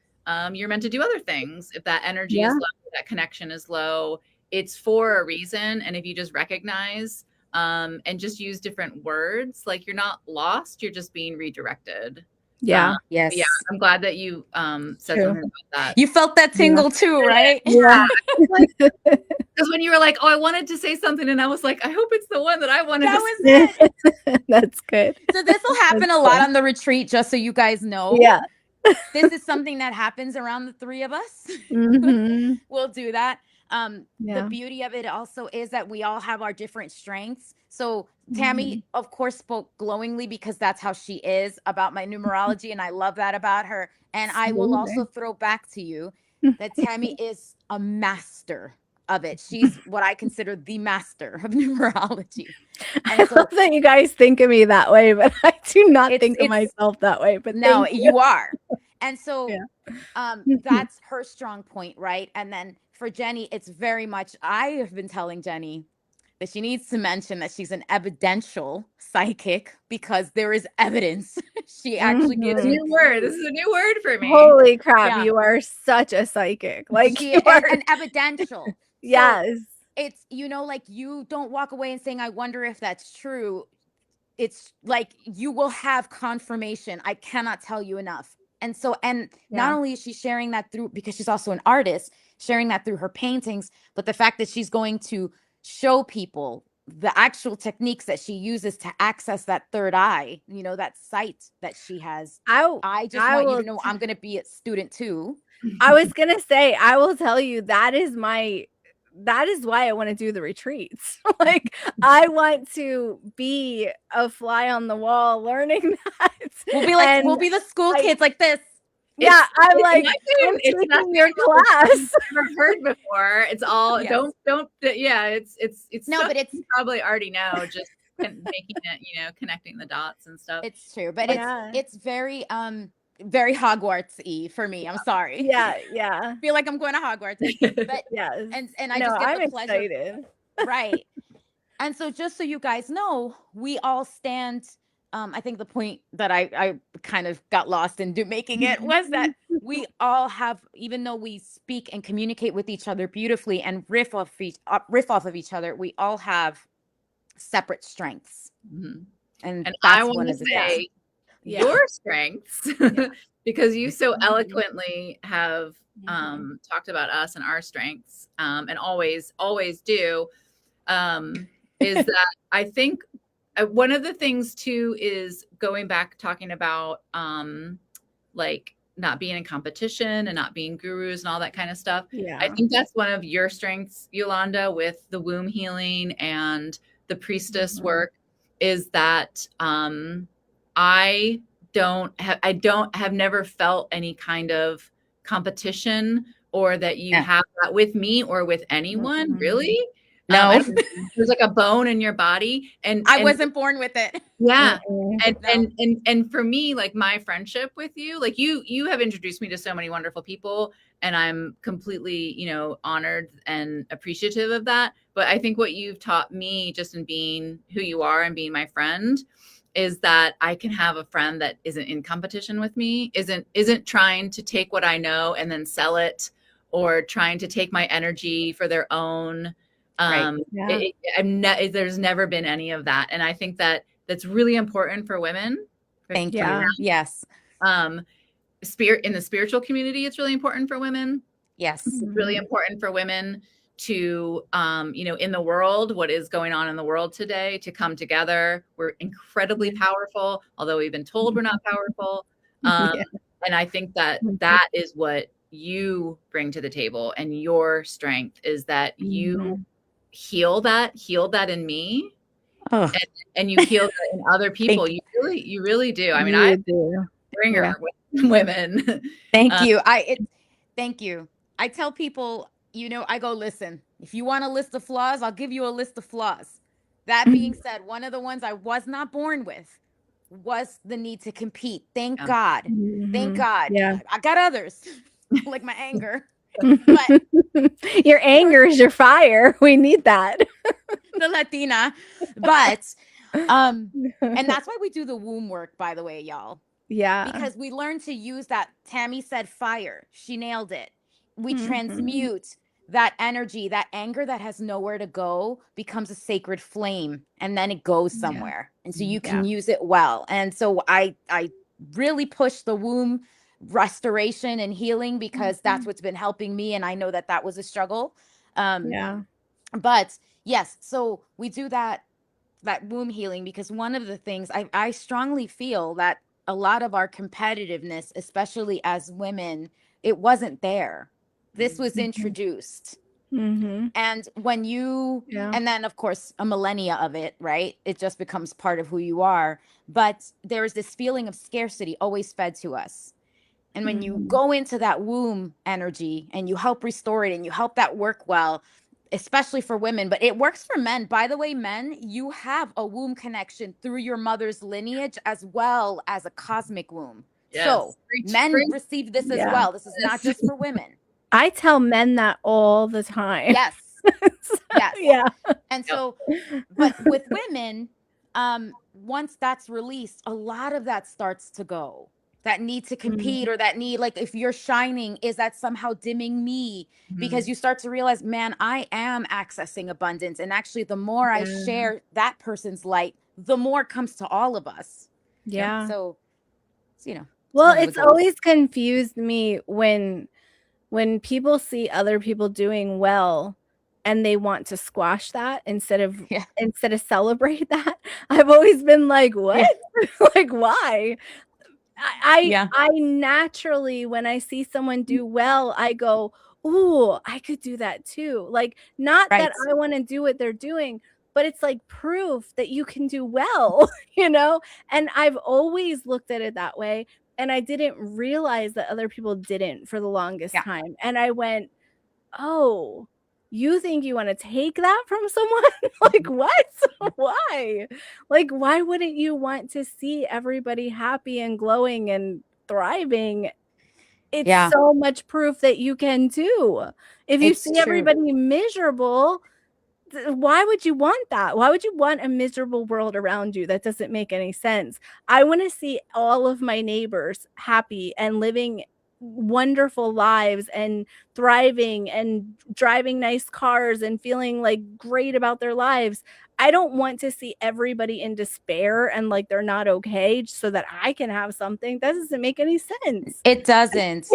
you're meant to do other things. If that energy is low, that connection is low, it's for a reason. And if you just recognize and just use different words, like, you're not lost, you're just being redirected. Yes. Yeah. I'm glad that you said something about that. You felt that tingle too, right? Yeah. Because when you were like, oh, I wanted to say something, and I was like, I hope it's the one that I wanted to say. That's good. So this will happen a lot on the retreat, just so you guys know. Yeah. This is something that happens around the three of us. We'll do that. The beauty of it also is that we all have our different strengths. So Tammy, of course, spoke glowingly, because that's how she is about my numerology. And I love that about her. And I will also throw back to you that Tammy is a master of it. She's what I consider the master of numerology. And I love that you guys think of me that way, but I do not think of myself that way. But no, you are. And so that's her strong point, right? And then for Jenny, it's very much, I have been telling Jenny that she needs to mention that she's an evidential psychic, because there is evidence. She actually gives a new word. This is a new word for me. Holy crap, you are such a psychic. Like, she is an evidential. Yes. So it's, like, you don't walk away and saying, I wonder if that's true. It's like, you will have confirmation. I cannot tell you enough. And so, not only is she sharing that through, because she's also an artist, sharing that through her paintings, but the fact that she's going to show people the actual techniques that she uses to access that third eye, that sight that she has. I just want you to know I'm going to be a student too. I was going to say, I will tell you, that is why I want to do the retreats. Like, I want to be a fly on the wall learning that. We'll be the school kids like this. Yeah, I'm like, it's not your class. I've never heard before. It's all it's no, but it's you probably already know, just making it, connecting the dots and stuff. It's true, but it's very very Hogwarts-y for me. I'm sorry. Yeah. I feel like I'm going to Hogwarts. But and I just get the pleasure. Excited. Right. And so, just so you guys know, we all stand. I think the point that I kind of got lost in making it was that we all have, even though we speak and communicate with each other beautifully and riff off of each other, we all have separate strengths. And I want to say your strengths, because you so eloquently have talked about us and our strengths, and always do, is that I think one of the things too is going back, talking about like not being in competition and not being gurus and all that kind of stuff. I think that's one of your strengths, Yolanda, with the womb healing and the priestess work, is that I have never felt any kind of competition, or that you have that with me or with anyone, really. No, there's like a bone in your body, and I wasn't born with it. Yeah. And for me, like, my friendship with you, like, you have introduced me to so many wonderful people, and I'm completely, honored and appreciative of that. But I think what you've taught me, just in being who you are and being my friend, is that I can have a friend that isn't in competition with me, isn't trying to take what I know and then sell it, or trying to take my energy for their own. There's never been any of that. And I think that that's really important for women, Thank you. Yes. Spirit in the spiritual community, it's really important for women. Yes. It's really important for women to, in the world, what is going on in the world today, to come together. We're incredibly powerful, although we've been told we're not powerful. And I think that is what you bring to the table, and your strength is that you heal that in me. Oh. And you heal that in other people. You really do. I mean, I do. Bringer with women. Thank you. Thank you. I tell people, I go, listen, if you want a list of flaws, I'll give you a list of flaws. That being said, one of the ones I was not born with was the need to compete. Thank God. Thank God. Yeah. I got others, like my anger. But your anger is your fire. We need that. The Latina. But and that's why we do the womb work, by the way, y'all. Yeah. Because we learn to use that. Tammy said fire. She nailed it. We transmute that energy, that anger that has nowhere to go becomes a sacred flame, and then it goes somewhere. And so you can use it well. And so I really push the womb restoration and healing, because that's what's been helping me. And I know that was a struggle. But yes, so we do that womb healing, because one of the things I strongly feel that a lot of our competitiveness, especially as women, it wasn't there. This was introduced. And when you, and then of course a millennia of it, right? It just becomes part of who you are. But there's this feeling of scarcity always fed to us. And when you go into that womb energy and you help restore it and you help that work well, especially for women, but it works for men. By the way, men, you have a womb connection through your mother's lineage as well as a cosmic womb. Yes. So men receive this as well. This is not just for women. I tell men that all the time. Yes. Yes. Yeah. And so, but with women, once that's released, a lot of that starts to go. That need to compete or that need, like, if you're shining, is that somehow dimming me? Because you start to realize, man, I am accessing abundance. And actually, the more I share that person's light, the more comes to all of us. Yeah. So, well, it's always confused me when people see other people doing well and they want to squash that instead of celebrate that. I've always been like, what? Like, why? I naturally, when I see someone do well, I go, ooh, I could do that too. Like, not that I want to do what they're doing, but it's like proof that you can do well, And I've always looked at it that way. And I didn't realize that other people didn't for the longest time. And I went, oh, you think you want to take that from someone? Like, what? Why? Like, why wouldn't you want to see everybody happy and glowing and thriving? It's so much proof that you can too. If you see everybody miserable, why would you want that? Why would you want a miserable world around you? That doesn't make any sense. I want to see all of my neighbors happy and living wonderful lives and thriving and driving nice cars and feeling like great about their lives. I don't want to see everybody in despair and like they're not okay so that I can have something. That doesn't make any sense. It doesn't.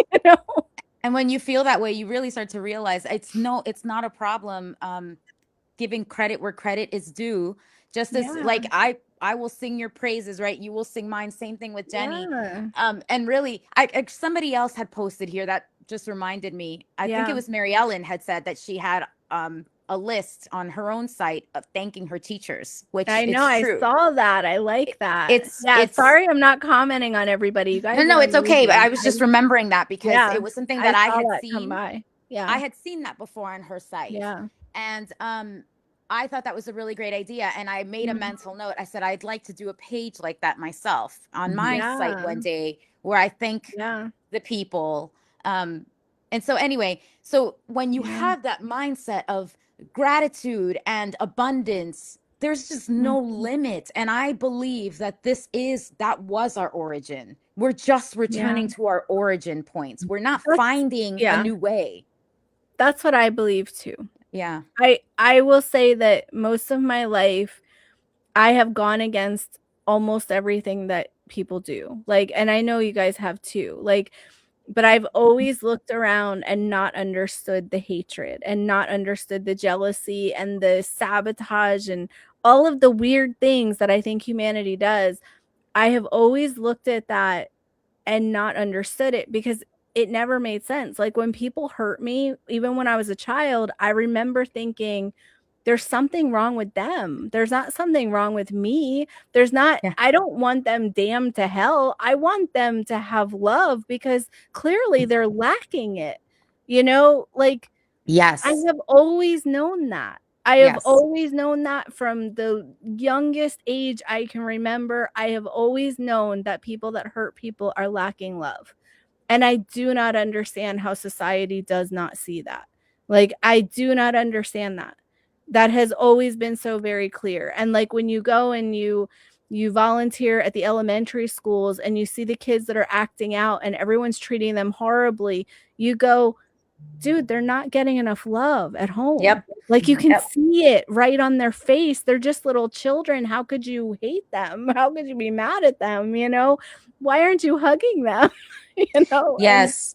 And when you feel that way, you really start to realize it's not a problem. Giving credit where credit is due. Just as like I will sing your praises, right? You will sing mine. Same thing with Jenny. And really, somebody else had posted here that just reminded me. I think it was Mary Ellen had said that she had a list on her own site of thanking her teachers, which I know. I saw that. I like that. It's sorry, I'm not commenting on everybody. You guys. No, it's okay. But I was just remembering that because it was something that I had seen. Come by. Yeah, I had seen that before on her site. Yeah. And I thought that was a really great idea. And I made a mental note. I said, I'd like to do a page like that myself on my site one day where I thank the people. And so anyway, so when you have that mindset of gratitude and abundance, there's just no limit. And I believe that that was our origin. We're just returning to our origin points. We're not finding a new way. That's what I believe too. Yeah. I will say that most of my life, I have gone against almost everything that people do. Like, and I know you guys have too. Like, but I've always looked around and not understood the hatred and not understood the jealousy and the sabotage and all of the weird things that I think humanity does. I have always looked at that and not understood it because it never made sense. Like when people hurt me, even when I was a child, I remember thinking, there's something wrong with them. There's not something wrong with me. There's not, I don't want them damned to hell. I want them to have love because clearly they're lacking it. You know, like, yes, I have always known that. I have always known that from the youngest age I can remember. I have always known that people that hurt people are lacking love. And I do not understand how society does not see that. Like, I do not understand that. That has always been so very clear. And like when you go and you volunteer at the elementary schools and you see the kids that are acting out and everyone's treating them horribly, you go, dude, they're not getting enough love at home. Yep. Like you can see it right on their face. They're just little children. How could you hate them? How could you be mad at them? You know, why aren't you hugging them? You know? Yes.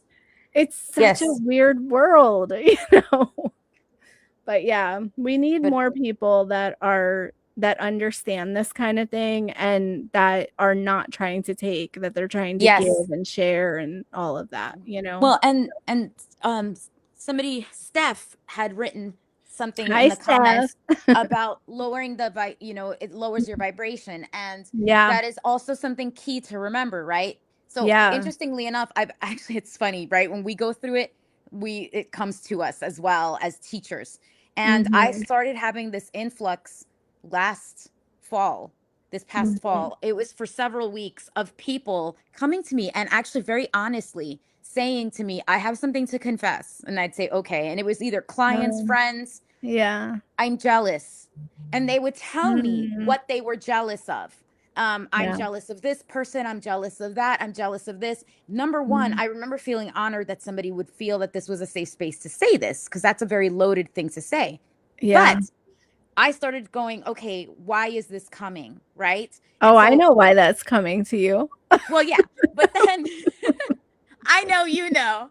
And it's such a weird world, you know? But yeah, we need more people that understand this kind of thing and that are not trying to take, that they're trying to give and share and all of that, you know? Well, and somebody, Steph, had written something Hi, in the Steph. comments about lowering the, it lowers your vibration. And that is also something key to remember, right? So interestingly enough, it's funny, right? When we go through it, it comes to us as well as teachers. And I started having this influx this past fall. It was for several weeks of people coming to me and actually very honestly saying to me, I have something to confess. And I'd say, okay. And it was either clients, friends. Yeah. I'm jealous. And they would tell me what they were jealous of. I'm jealous of this person. I'm jealous of that. I'm jealous of this. Number one, I remember feeling honored that somebody would feel that this was a safe space to say this, because that's a very loaded thing to say. Yeah. But I started going, okay, why is this coming? Right? Oh, I know why that's coming to you. Well, yeah, but then I know, you know.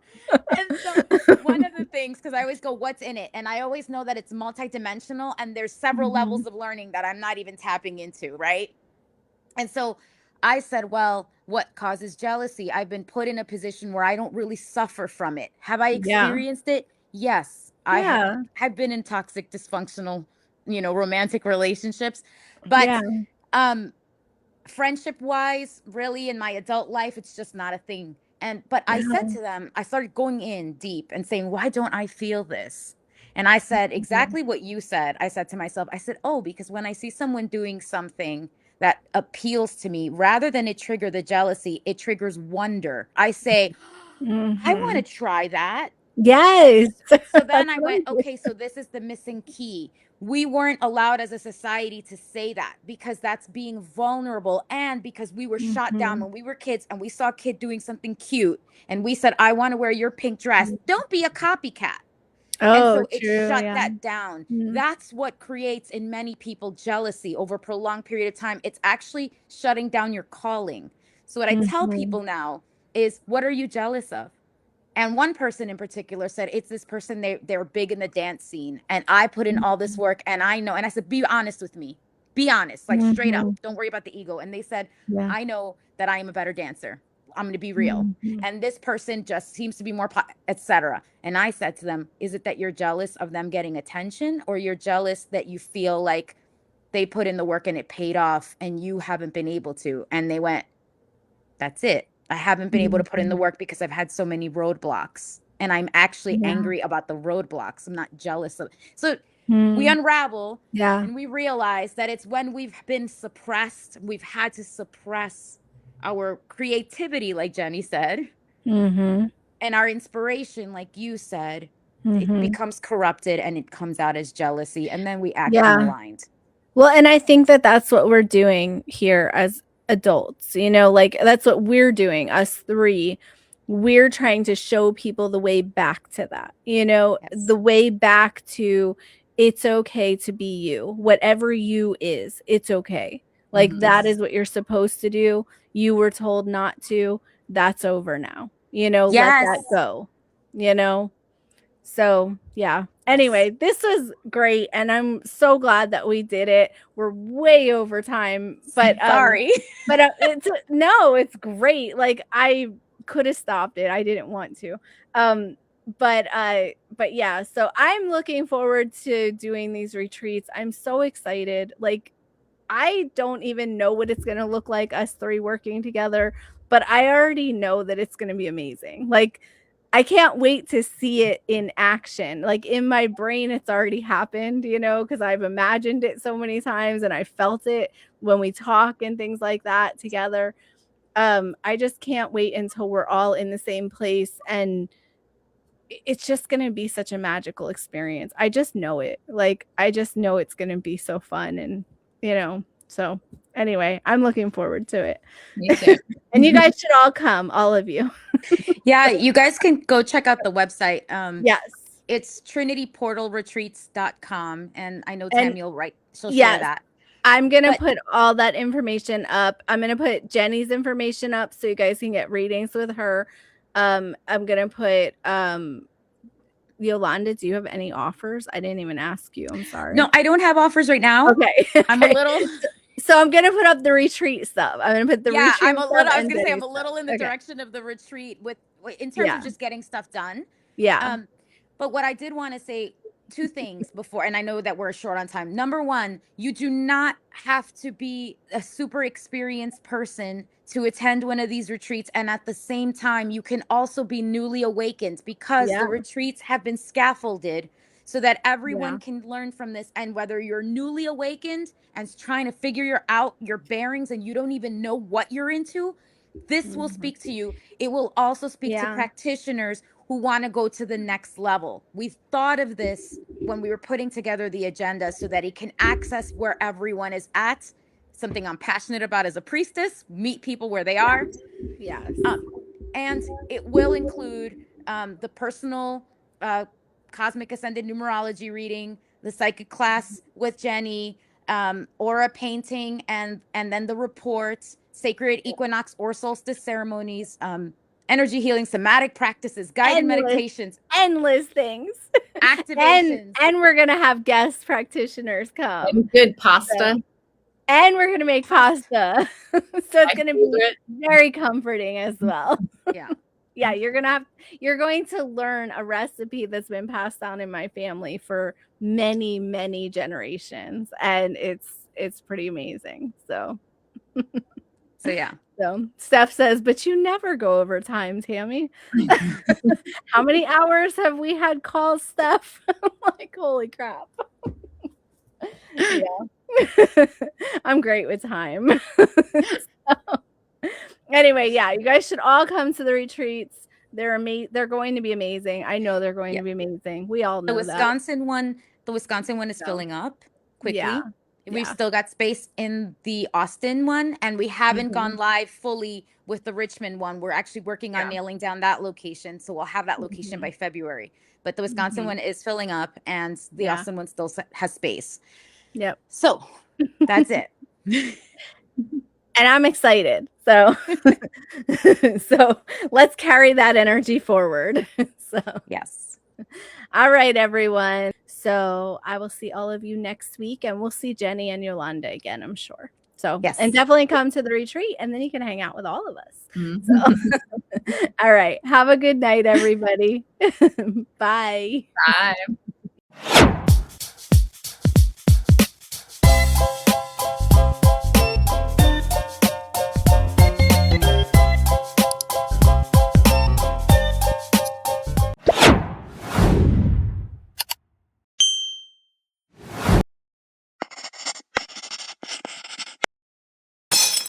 And so one of the things, because I always go, what's in it? And I always know that it's multidimensional and there's several levels of learning that I'm not even tapping into, right? And so I said, well, what causes jealousy? I've been put in a position where I don't really suffer from it. Have I experienced it? Yes. I have been in toxic, dysfunctional, romantic relationships. But friendship wise, really in my adult life, it's just not a thing. But I said to them, I started going in deep and saying, why don't I feel this? And I said exactly what you said. I said to myself, because when I see someone doing something that appeals to me, rather than it trigger the jealousy, it triggers wonder. I say, I want to try that. Yes. So then I went, okay, so this is the missing key. We weren't allowed as a society to say that, because that's being vulnerable, and because we were shot down when we were kids and we saw a kid doing something cute and we said, I want to wear your pink dress. Don't be a copycat. Oh, and so it shut that down. That's what creates in many people jealousy over a prolonged period of time. It's actually shutting down your calling. So what I tell people now is, what are you jealous of? And one person in particular said, it's this person, they're big in the dance scene. And I put in all this work and I know. And I said, be honest with me. Be honest, like straight up. Don't worry about the ego. And they said, I know that I am a better dancer. I'm going to be real. And this person just seems to be more, etc. And I said to them, is it that you're jealous of them getting attention, or you're jealous that you feel like they put in the work and it paid off and you haven't been able to? And they went, that's it. I haven't been able to put in the work because I've had so many roadblocks, and I'm actually angry about the roadblocks. I'm not jealous of. So we unravel and we realize that it's when we've been suppressed, we've had to suppress our creativity, like Jenny said, and our inspiration, like you said, it becomes corrupted and it comes out as jealousy, and then we act unaligned. Well, and I think that that's what we're doing here as adults, like that's what we're doing, us three. We're trying to show people the way back to that, the way back to, it's okay to be you, whatever you is, it's okay. Like that is what you're supposed to do. you were told not to, that's over now. Let that go, So yeah. Anyway, this was great. And I'm so glad that we did it. We're way over time, but sorry. But it's great. Like I could have stopped it. I didn't want to. But yeah, so I'm looking forward to doing these retreats. I'm so excited. Like I don't even know what it's going to look like, us three working together, but I already know that it's going to be amazing. Like I can't wait to see it in action. Like in my brain, it's already happened, because I've imagined it so many times and I felt it when we talk and things like that together. I just can't wait until we're all in the same place, and it's just going to be such a magical experience. I just know it. Like, I just know it's going to be so fun. And, so anyway, I'm looking forward to it. Me too. And you guys should all come, all of you. Yeah, you guys can go check out the website. Yes. It's trinityportalretreats.com. And I know Tammy will she'll share that. I'm going to put all that information up. I'm going to put Jenny's information up so you guys can get readings with her. I'm going to put, Yolanda, do you have any offers? I didn't even ask you. I'm sorry. No, I don't have offers right now. Okay. I'm a little. So I'm going to put up the retreat stuff. I'm going to put the retreat I'm a little, stuff. I was going to say I'm a little in the direction of the retreat in terms of just getting stuff done. Yeah. But what I did want to say, two things before, and I know that we're short on time. Number one, you do not have to be a super experienced person to attend one of these retreats. And at the same time, you can also be newly awakened, because the retreats have been scaffolded so that everyone can learn from this. And whether you're newly awakened and trying to figure out your bearings and you don't even know what you're into, this will speak to you. It will also speak to practitioners who want to go to the next level. We thought of this when we were putting together the agenda so that it can access where everyone is at. Something I'm passionate about as a priestess, meet people where they are. Yes. And it will include the personal Cosmic Ascended Numerology reading, the psychic class with Jenny, aura painting, and then the reports, sacred equinox or solstice ceremonies, energy healing, somatic practices, guided meditations, endless things, activations, and we're gonna have guest practitioners come. And good pasta. And we're gonna make pasta, so it's gonna be very comforting as well. Yeah, you're going to learn a recipe that's been passed down in my family for many, many generations, and it's pretty amazing. So yeah. So Steph says, but you never go over time, Tammy. How many hours have we had calls, Steph? Like, holy crap. Yeah. I'm great with time. Anyway, yeah, you guys should all come to the retreats. They're going to be amazing. I know they're going to be amazing. We all know the Wisconsin one is filling up quickly. Yeah. We've still got space in the Austin one, and we haven't gone live fully with the Richmond one. We're actually working on nailing down that location, so we'll have that location by February. But the Wisconsin one is filling up, and the Austin one still has space. Yep. So that's it. And I'm excited. So let's carry that energy forward. So yes. All right, everyone. So I will see all of you next week, and we'll see Jenny and Yolanda again, I'm sure. So yes. And definitely come to the retreat, and then you can hang out with all of us. So all right. Have a good night, everybody. Bye. Bye.